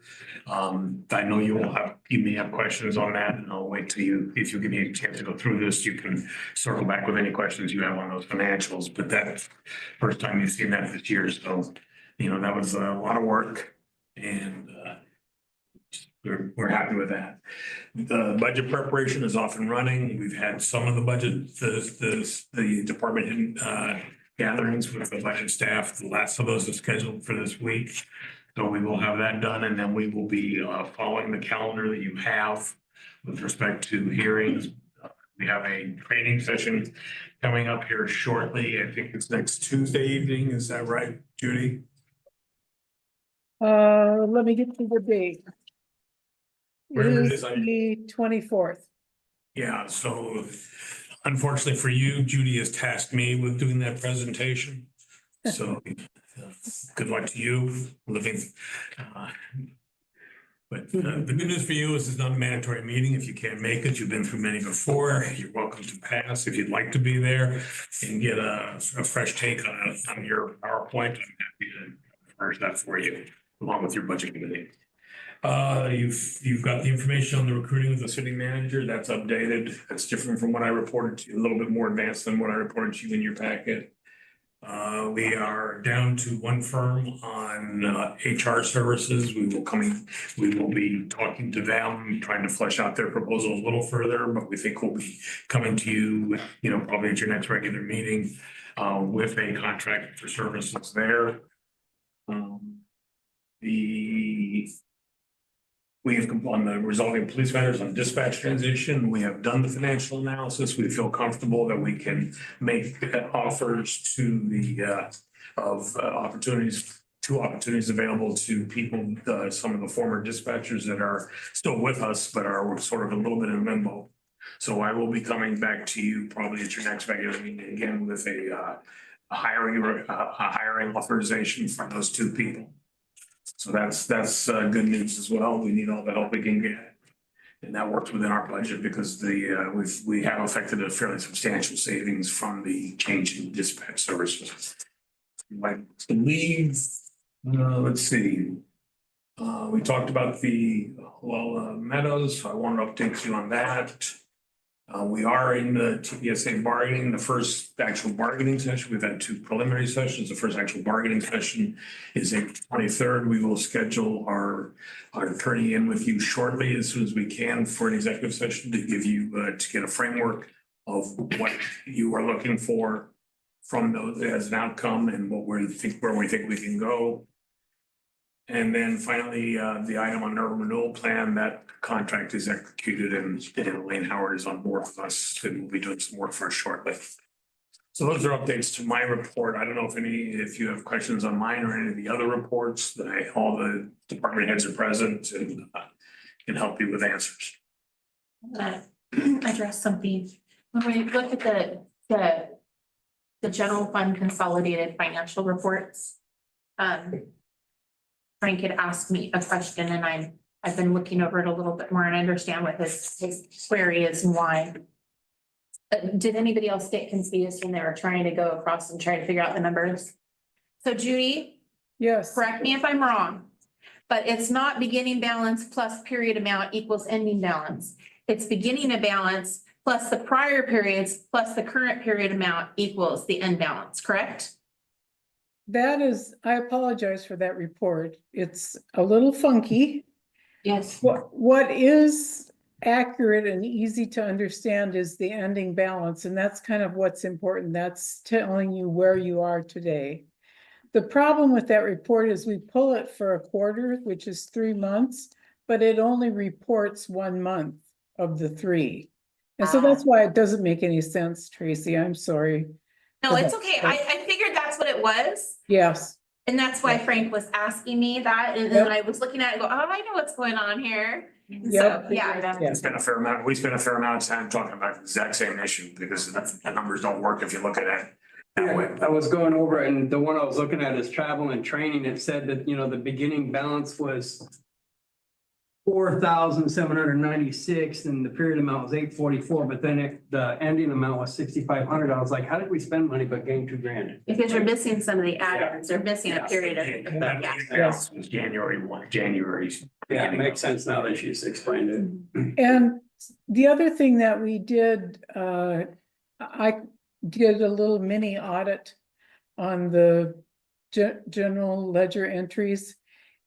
I know you may have questions on that, and I'll wait till if you give me a chance to go through this, you can circle back with any questions you have on those financials. But that's first time you've seen that this year. So, that was a lot of work, and we're happy with that. The budget preparation is off and running. We've had some of the budget, the department gatherings with the budget staff. The last of those are scheduled for this week. So we will have that done, and then we will be following the calendar that you have with respect to hearings. We have a training session coming up here shortly. I think it's next Tuesday evening. Is that right, Judy? Let me get to the date. It Whatever it is is, the 24th. Yeah, so unfortunately for you, Judy has tasked me with doing that presentation. So good luck to you living. But the good news for you is it's not a mandatory meeting. If you can't make it, you've been through many before, you're welcome to pass. If you'd like to be there and get a fresh take on your PowerPoint, I'm happy to furnish that for you, along with your budget committee. You've got the information on the recruiting of the city manager. That's updated. That's different from what I reported to you, a little bit more advanced than what I reported to you in your packet. We are down to one firm on HR services. We will be talking to them, trying to flesh out their proposal a little further, but we think we'll be coming to you, probably at your next regular meeting with a contract for services there. We have on the resolving police matters on dispatch transition. We have done the financial analysis. We feel comfortable that we can make offers to the opportunities available to people, some of the former dispatchers that are still with us, but are sort of a little bit in limbo. So I will be coming back to you probably at your next regular meeting again with a hiring authorization for those two people. So that's good news as well. We need all the help we can get. And that works within our budget because we have affected a fairly substantial savings from the change in dispatch services. I believe, let's see. We talked about the Meadows. So I want to update you on that. We are in the TPSA bargaining, the first actual bargaining session. We've had two preliminary sessions. The first actual bargaining session is April 23rd. We will schedule our attorney in with you shortly as soon as we can for an executive session to give you, to get a framework of what you are looking for from those as an outcome and where we think we can go. And then finally, the item on urban renewal plan, that contract is executed and Elaine Howard is on board with us and we'll be doing some work for us shortly. So those are updates to my report. I don't know if you have questions on mine or any of the other reports that all the department heads are present and can help you with answers. Address something. When we look at the general fund consolidated financial reports, Frank had asked me a question and I've been looking over it a little bit more and understand what his query is and why. Did anybody else get confused when they were trying to go across and try to figure out the numbers? So Judy, Yes, correct me if I'm wrong, but it's not beginning balance plus period amount equals ending balance. It's beginning a balance plus the prior periods plus the current period amount equals the end balance, correct? that is, I apologize for that report. It's a little funky. Yes. What is accurate and easy to understand is the ending balance, and that's kind of what's important. That's telling you where you are today. The problem with that report is we pull it for a quarter, which is 3 months, but it only reports 1 month of the 3. And so that's why it doesn't make any sense, Tracy. I'm sorry. No, it's okay. I figured that's what it was. Yes. And that's why Frank was asking me that. And then I was looking at it and go, oh, I know what's going on here. And so, yeah. We spent a fair amount of time talking about the exact same issue because the numbers don't work if you look at it that way. I was going over it and the one I was looking at is travel and training. It said that, the beginning balance was 4,796 and the period amount was 844, but then the ending amount was 6,500. I was like, how did we spend money but gain $2,000? Because you're missing some of the add-ons, they're missing a period of, That yeah. balance was January 1, January. Yeah, it makes sense now that she's explained it. And the other thing that we did, I did a little mini audit on the general ledger entries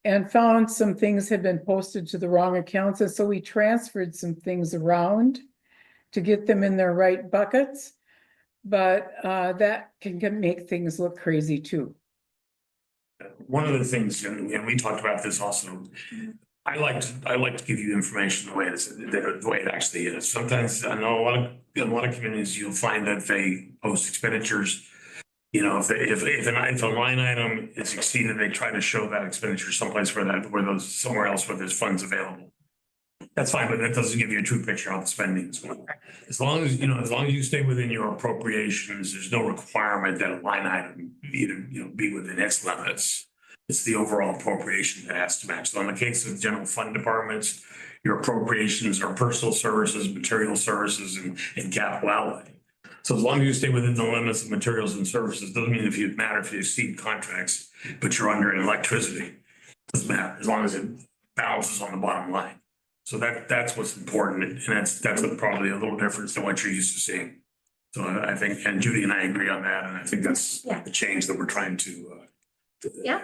and found some things had been posted to the wrong accounts. And so we transferred some things around to get them in their right buckets. But that can make things look crazy too. One of the things, and we talked about this also, I like to give you information the way it actually is. Sometimes I know in a lot of communities, you'll find that they post expenditures. You know, if a line item is exceeded, they try to show that expenditure someplace somewhere else where there's funds available. That's fine, but that doesn't give you a true picture of the spending as well. As long as you stay within your appropriations, there's no requirement that a line item be within its limits. It's the overall appropriation that has to match. So in the case of general fund departments, your appropriations are personal services, material services, and capital outlay. So as long as you stay within the limits of materials and services, doesn't mean if you exceed contracts, but you're under in electricity. Doesn't matter, as long as it balances on the bottom line. So that's what's important, and that's probably a little difference than what you're used to seeing. So I think, and Judy and I agree on that, and I think that's the change that we're trying to.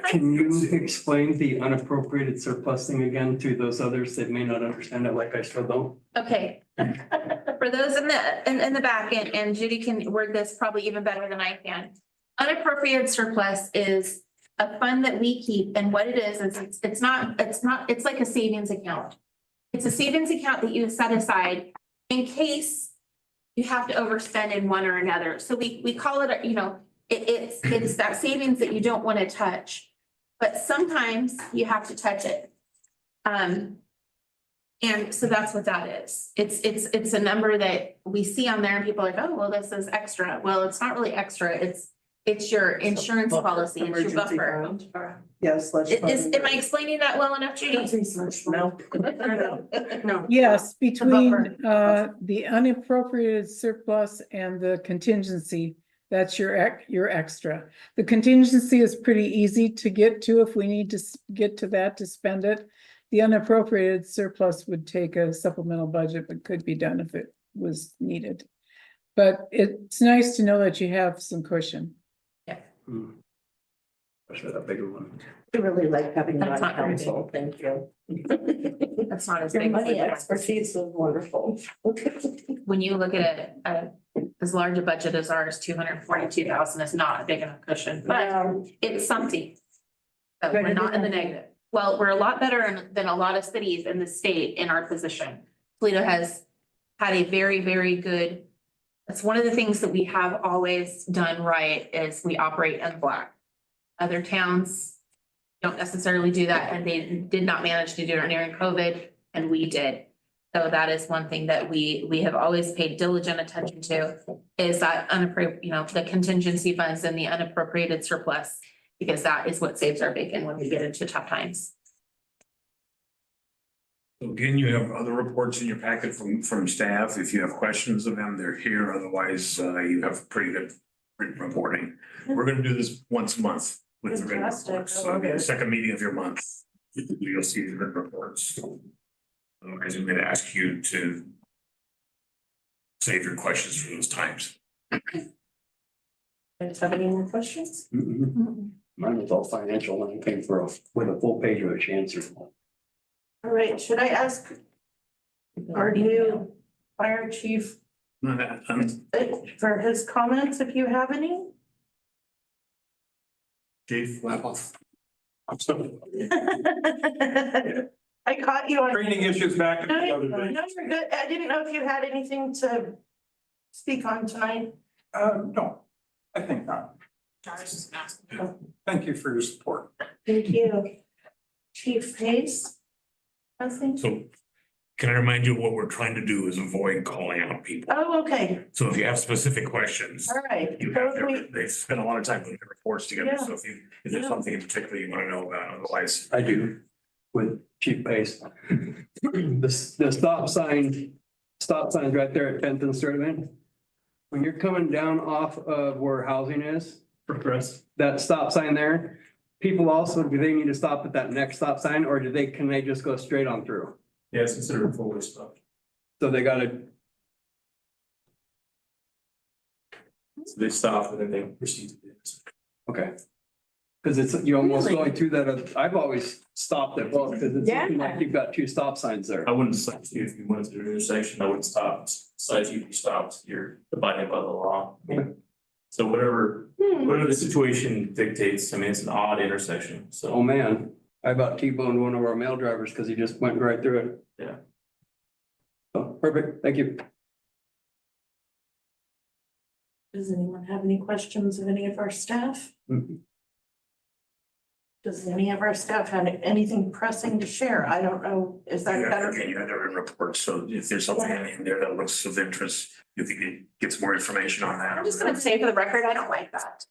Can you explain the unappropriated surplus thing again to those others that may not understand it like I still don't? Okay. For those in the back, and Judy can word this probably even better than I can. Unappropriated surplus is a fund that we keep, and what it is it's like a savings account. It's a savings account that you set aside in case you have to overspend in one or another. So we call it, it's that savings that you don't want to touch, but sometimes you have to touch it. And so that's what that is. It's a number that we see on there and people are like, oh, well, this is extra. Well, it's not really extra. It's your insurance policy, it's your buffer. Yes, let's. Am I explaining that well enough, Judy? No. No. Yes, between the unappropriated surplus and the contingency, that's your extra. The contingency is pretty easy to get to if we need to get to that to spend it. The unappropriated surplus would take a supplemental budget, but could be done if it was needed. But it's nice to know that you have some cushion. Especially that bigger one. I really like having you on That's not very council. Thank you. That's not as Your big. money expertise is wonderful. When you look at as large a budget as ours, 242,000 is not a big enough cushion, but it's something. So we're not in the negative. Well, we're a lot better than a lot of cities in the state in our position. Toledo has had a very, very good. That's one of the things that we have always done right is we operate in black. Other towns don't necessarily do that, and they did not manage to do it during COVID, and we did. So that is one thing that we have always paid diligent attention to is that the contingency funds and the unappropriated surplus, because that is what saves our bacon when we get into tough times. So again, you have other reports in your packet from staff. If you have questions of them, they're here. Otherwise, you have pretty good written reporting. We're gonna do this once a month with the written Fantastic. reports. I So love the it. second meeting of your month, you'll see the written reports. Otherwise, I'm gonna ask you to save your questions for those times. Guys have any more questions? Mine was all financial and I came with a full page of a answer. All right, should I ask our new fire chief for his comments, if you have any? Chief? I caught you on. Training issues back. No, you're good. I didn't know if you had anything to speak on tonight. No, I think not. Thank you for your support. Thank you. Chief Hayes? Nothing? So can I remind you, what we're trying to do is avoid calling out people. Oh, okay. So if you have specific questions, All right. they spend a lot of time putting the reports together. Yeah. So if there's something in particular you want to know about, otherwise. I do. with Chief Pace. The stop sign's right there at 10th and Sturtevant. When you're coming down off of where housing is, for Chris, that stop sign there, people also, do they need to stop at that next stop sign, or can they just go straight on through? Yeah, it's considered a four-way stop. So they gotta, So they stop and then they proceed to this. okay. Cause you're almost Really? going through that, I've always stopped at both, cause it's looking like Yeah. you've got two stop signs there. I wouldn't cite you if you went to the intersection, I wouldn't stop, cite you if you stopped, you're abiding by the law. So whatever the situation dictates, I mean, it's an odd intersection, Oh, so. man, I about T-boned one of our mail drivers because he just went right through it. Yeah. Oh, perfect, thank you. Does anyone have any questions of any of our staff? Mhm. Does any of our staff have anything pressing to share? I don't know. Is that better? Again, you have their report, so if there's something in there that looks of interest, you can get some more information on that. I'm just gonna say for the record, I don't like that.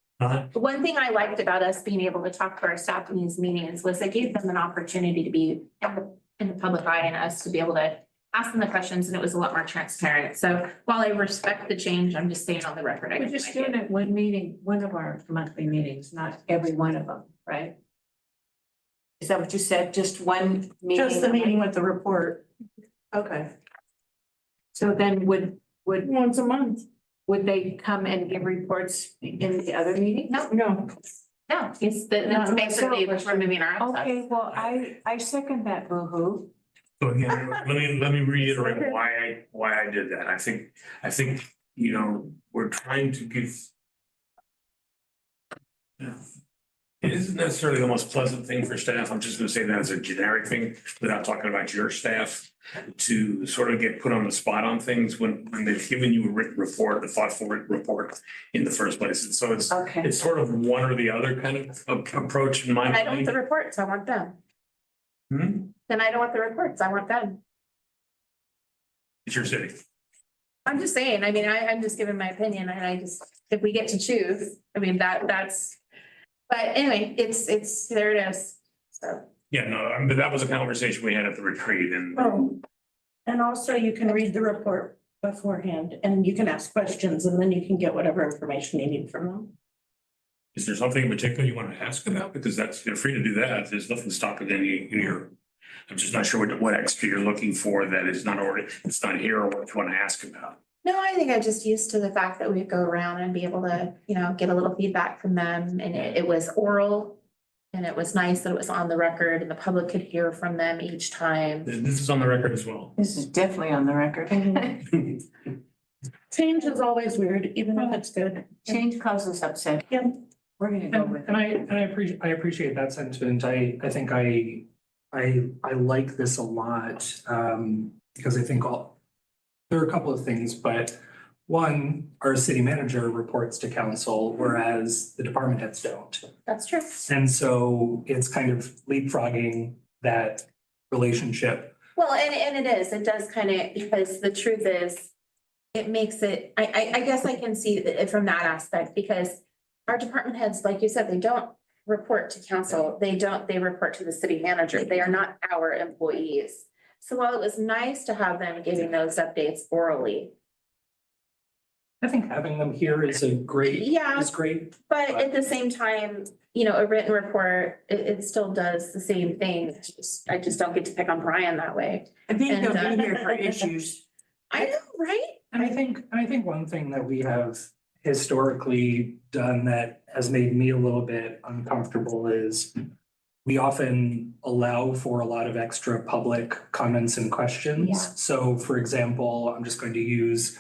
The one thing I liked about us being able to talk to our staff in these meetings was it gave them an opportunity to be in the public eye and us to be able to ask them the questions, and it was a lot more transparent. So while I respect the change, I'm just saying on the record. I We're don't just like doing it. it one meeting, one of our monthly meetings, not every one of them, right? Is that what you said? Just one meeting? Just the meeting with the report. Okay, So then would once a month. they come and give reports in the other meetings? No, No. no, it's basically removing our access. Okay, well, I second that, boo-hoo. So again, let me reiterate why I did that. I think, you know, we're trying to give. It isn't necessarily the most pleasant thing for staff. I'm just gonna say that as a generic thing without talking about your staff. To sort of get put on the spot on things when they've given you a written report, a thoughtful written report in the first place. And so Okay. it's sort of one or the other kind of approach in my And I don't want the mind. reports, I want them. Hmm? Then I don't want the reports, I want them. It's your city. I'm just saying, I mean, I'm just giving my opinion and I just, if we get to choose, I mean, that's. But anyway, it's, there it is, so. Yeah, no, but that was a conversation we had at the retreat and Oh, and also you can read the report beforehand and you can ask questions and then you can get whatever information you need from them. is there something in particular you want to ask about? Because you're free to do that. There's nothing stopping any in your. I'm just not sure what extra you're looking for that is not already, it's not here or what you want to ask about. No, I think I'm just used to the fact that we'd go around and be able to, you know, get a little feedback from them and it was oral. And it was nice that it was on the record and the public could hear from them each time. This is on the record as well. This is definitely on the record. Change is always weird, even if it's good. Change causes upset. Yeah. We're gonna go with And it. I appreciate that sentiment. I think I like this a lot, because I think there are a couple of things, but one, our city manager reports to council, whereas the department heads don't. That's true. And so it's kind of leapfrogging that relationship. Well, and it does kind of, because the truth is, it makes it, I guess I can see it from that aspect, because our department heads, like you said, they don't report to council. They report to the city manager. They are not our employees. So while it was nice to have them giving those updates orally. I think having them here is great. Yeah. Is great. But at the same time, you know, a written report, it still does the same thing. I just don't get to pick on Brian that way. I think And, they'll be here for issues. I know, right? And I think one thing that we have historically done that has made me a little bit uncomfortable is we often allow for a lot of extra public comments and questions. Yeah. So for example, I'm just going to use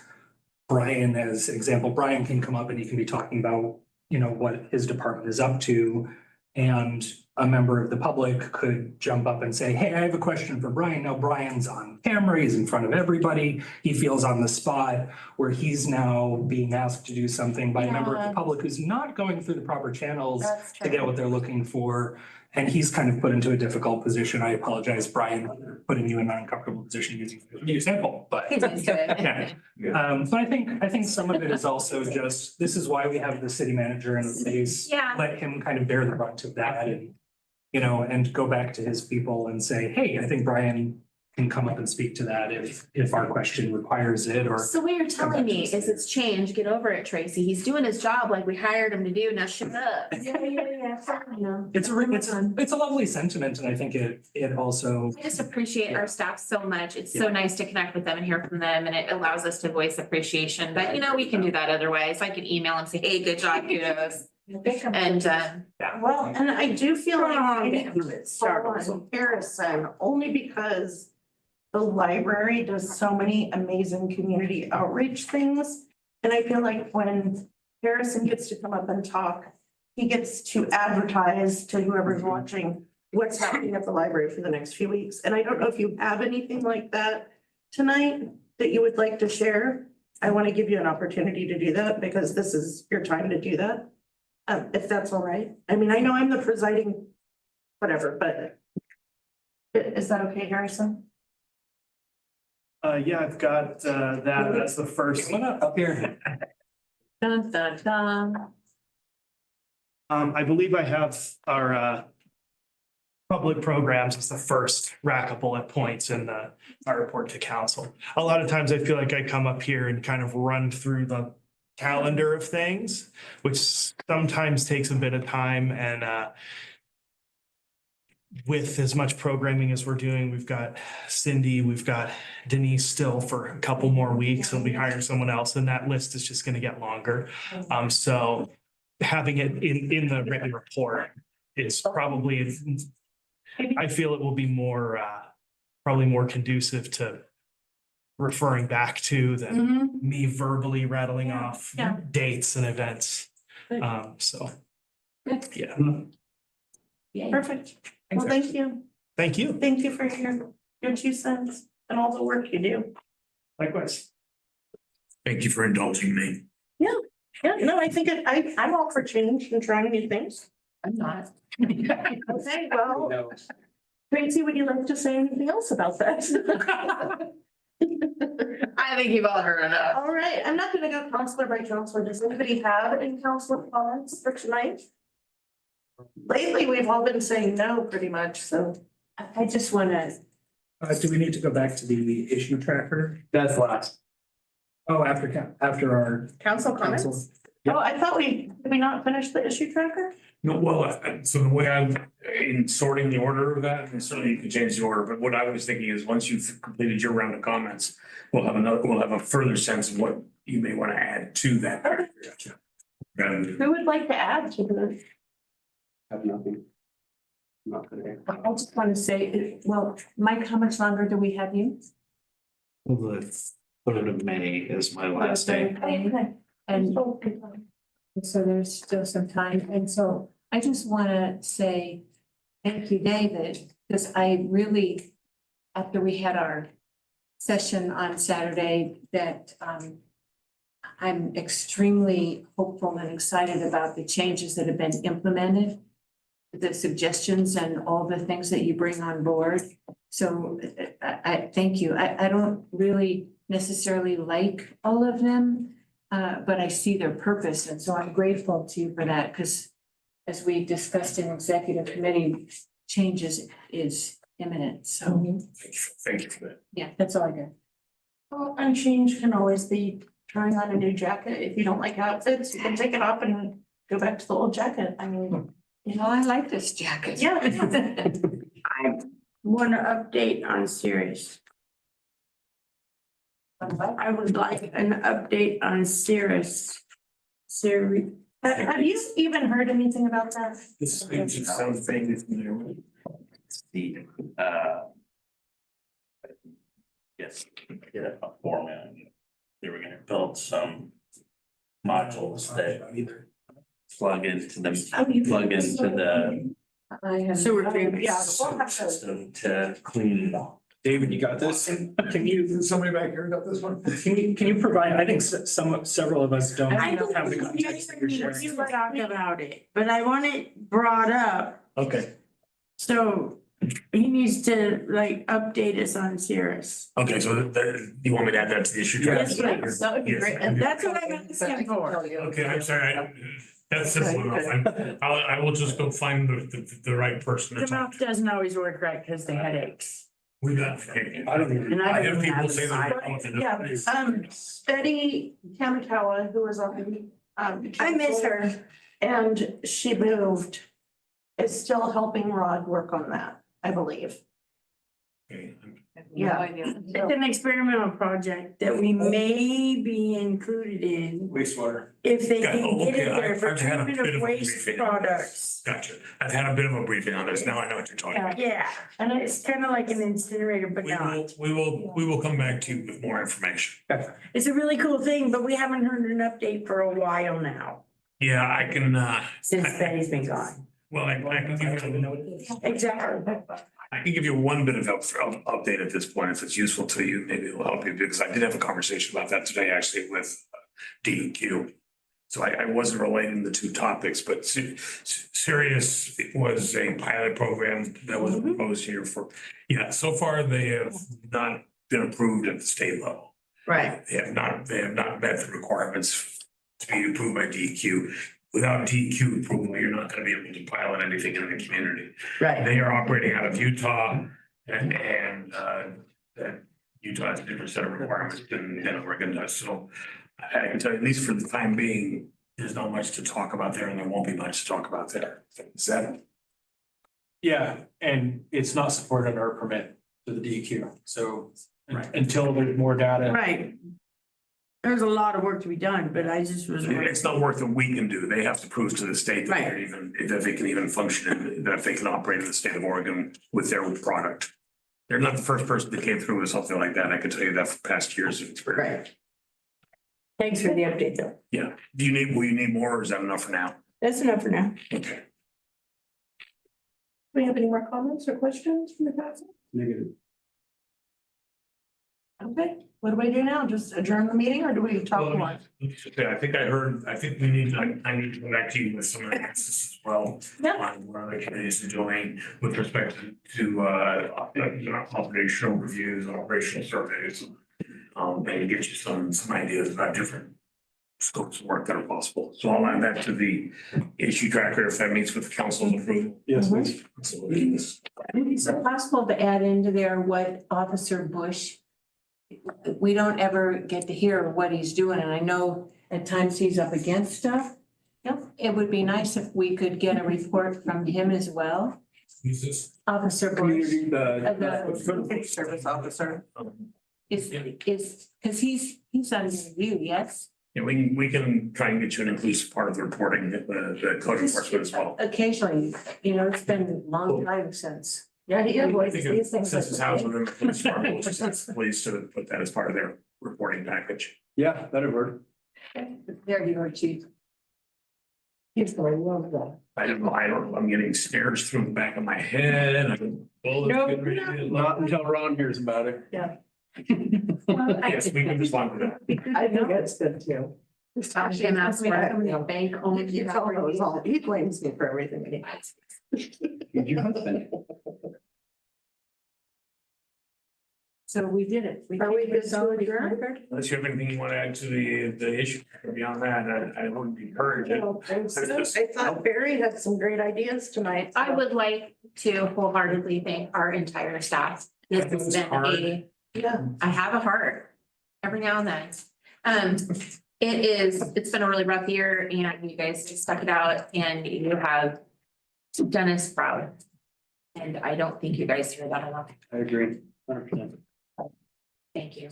Brian as example. Brian can come up and he can be talking about, you know, what his department is up to. And a member of the public could jump up and say, hey, I have a question for Brian. Now Brian's on camera, he's in front of everybody. He feels on the spot where he's now being asked to do something by a member of Yeah. the public who's not going through the proper channels That's to get what they're looking for. And he's kind of put into a difficult position. I apologize, Brian, for putting you in an uncomfortable position using an example, but. He's used to it. Yeah. But I think some of it is also just, this is why we have the city manager in place. Yeah. Let him kind of bear the brunt of that and and go back to his people and say, hey, I think Brian can come up and speak to that if our question requires it, or. So what you're come telling back to me us. is it's changed. Get over it, Tracy. He's doing his job like we hired him to do. Now shut up. Yeah. It's a lovely sentiment, and I think it also. I just appreciate our staff so much. It's so nice to connect with them and hear from them, and it allows us to voice appreciation. But we can do that other ways. I can email and say, hey, good job, kudos. And Well, and I do feel like I need Strong. to start on Harrison, only because the library does so many amazing community outreach things. And I feel like when Harrison gets to come up and talk, he gets to advertise to whoever's watching what's happening at the library for the next few weeks. And I don't know if you have anything like that tonight that you would like to share. I want to give you an opportunity to do that because this is your time to do that. If that's all right. I mean, I know I'm the presiding, whatever, but is that okay, Harrison? Yeah, I've got that's the first. Come on up here. Dun, dun, dun. I believe I have our public programs as the first rack of bullet points in our report to council. A lot of times I feel like I come up here and kind of run through the calendar of things, which sometimes takes a bit of time, and with as much programming as we're doing, we've got Cindy, we've got Denise still for a couple more weeks, and we'll be hiring someone else, and that list is just going to get longer. So having it in the written report is probably, I feel it will be more probably more conducive to referring back to than me verbally rattling off Yeah. dates and events. So, Good. yeah. Yay. Perfect. Well, thank you. Thank you. Thank you for your 2 cents and all the work you do. Likewise. Thank you for indulging me. Yeah, no, I think I'm all for change and trying new things. I'm not. Okay, well, Tracy, would you like to say anything else about that? I think you've all heard enough. All right, I'm not gonna go counselor by counselor. Does anybody have any counselor comments for tonight? Lately, we've all been saying no pretty much, so. I just wanna, Do we need to go back to the issue tracker? That's last. Oh, after our Council council. comments? Oh, I thought did we not finish the issue tracker? No, well, so the way in sorting the order of that, and certainly you can change the order, but what I was thinking is once you've completed your round of comments, we'll have a further sense of what you may want to add to that. Who would like to add to the? Have nothing. Not today. I just wanna say, well, Mike, how much longer do we have you? The 3rd of May is my last day. And so there's still some time, and so I just wanna say thank you, David, because I really, after we had our session on Saturday, that I'm extremely hopeful and excited about the changes that have been implemented, the suggestions and all the things that you bring on board. So I thank you. I don't really necessarily like all of them, but I see their purpose, and so I'm grateful to you for that, because as we discussed in executive committee, changes is imminent, so, Thank you for that. yeah, that's all I got. Well, and change can always be trying on a new jacket. If you don't like how it fits, you can take it off and go back to the old jacket. I mean, you know, I like this jacket. yeah. I want to update on Cirrus. I would like an update on Cirrus. Have you even heard anything about that? This just sounds vaguely familiar. The, yes, get a format. They were gonna build some modules that plug into the I have. Sewer treatment. Yeah, we'll have to. system to clean. David, you got this? Can you, somebody back here got this one? Can you provide, I think several of us don't I have don't the context that you're sharing. you talk about it, but I want it brought up. Okay, So he needs to like update us on Cirrus. okay, so you want me to add that to the issue? Yeah. Yes, please. That would be Yes. great. And that's what I'm asking for. Okay, I'm sorry. That's simple enough. I will just go find the right person to The talk mouth to. doesn't always work right because the headaches. We got. I don't even. And I I have don't people have say a that. side. Yeah, Betty Kamikawa, who was on, I miss her. and she moved, is still helping Rod work on that, I believe. Okay. Yeah. It's an experimental project that we may be included in Wastewater. if they Yeah, can get okay, it there for I've had a treatment bit of of a waste briefing on products. Gotcha. I've had a bit of a briefing on this. Now I know what you're talking about. Yeah, and it's kind of like an incinerator, but not. We will come back to you with more information. It's a really cool thing, but we haven't heard an update for a while now, Yeah, I can, since Betty's been gone. well, I can give you, Exactly. I can give you one bit of update at this point if it's useful to you. Maybe it will help you because I did have a conversation about that today actually with DEQ. So I wasn't relating the two topics, but Sirius was a pilot program that was proposed here for, yeah, so far they have not been approved at the state level. Right. They have not met the requirements to be approved by DEQ. Without DEQ approval, you're not gonna be able to pilot anything in the community. Right. They are operating out of Utah and that Utah has a different set of requirements than Oregon does. So I can tell you, at least for the time being, there's not much to talk about there and there won't be much to talk about there. Is that? Yeah, and it's not supported under our permit to the DEQ, so Right. until there's more data. Right. There's a lot of work to be done, but I just was. It's not work that we can do. They have to prove to the state that they're even, that they can even function and that they can operate in the state of Oregon with their product. They're not the first person that came through with something like that. I can tell you that for past years of experience. Right. Thanks for the update though. Yeah. Will you need more or is that enough for now? That's enough for now. Okay. Do we have any more comments or questions from the council? Negative. Okay, what do we do now? Just adjourn the meeting or do we talk more? I think I need to go back to you with some analysis as well. Yeah. On what other communities are doing with respect to operational reviews, operational surveys. And get you some ideas about different scopes of work that are possible. So I'll add that to the issue tracker if that meets with the council's approval. Yes, please. Is it possible to add into there what Officer Bush? We don't ever get to hear what he's doing, and I know at times he's up against stuff. Yep. It would be nice if we could get a report from him as well. Who's this? Officer Bush Community, the- Service officer. is, because he's under review, yes? Yeah, we can try and get you an inclusive part of the reporting, the code enforcement as well. Occasionally, it's been a long time since. Yeah, he I avoids think these things. since his house within the police department, which is pleased to put that as part of their reporting package. Yeah, that'd work. There you are, chief. He's going to love that. I don't know, I'm getting stares through the back of my head and I'm. Not until Ron hears about it. Yes, we can respond to that. I think that's good too. And that's where some of the bank owns. He blames me for everything. Did you husband? So we did it. Are we good So to adjourn? Unless you have anything you want to add to the issue, beyond that, I wouldn't encourage it. I thought Barry had some great ideas tonight. I would like to wholeheartedly thank our entire staff. This has been I have a heart every now and then. It's been a really rough year and you guys stuck it out and you have done us proud. And I don't think you guys hear that enough. I agree. 100%. Thank you.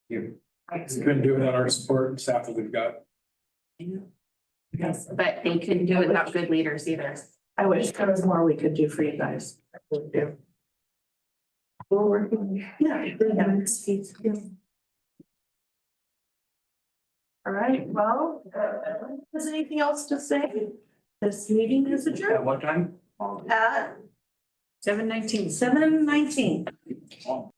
You. We couldn't do it without our support and staff that we've got. Yes, but they couldn't do it without good leaders either. I wish there was more we could do for you guys. I really do. We're working. Yeah. All right, well, is anything else to say? This meeting is adjourned At what time? at 7:19. 7:19.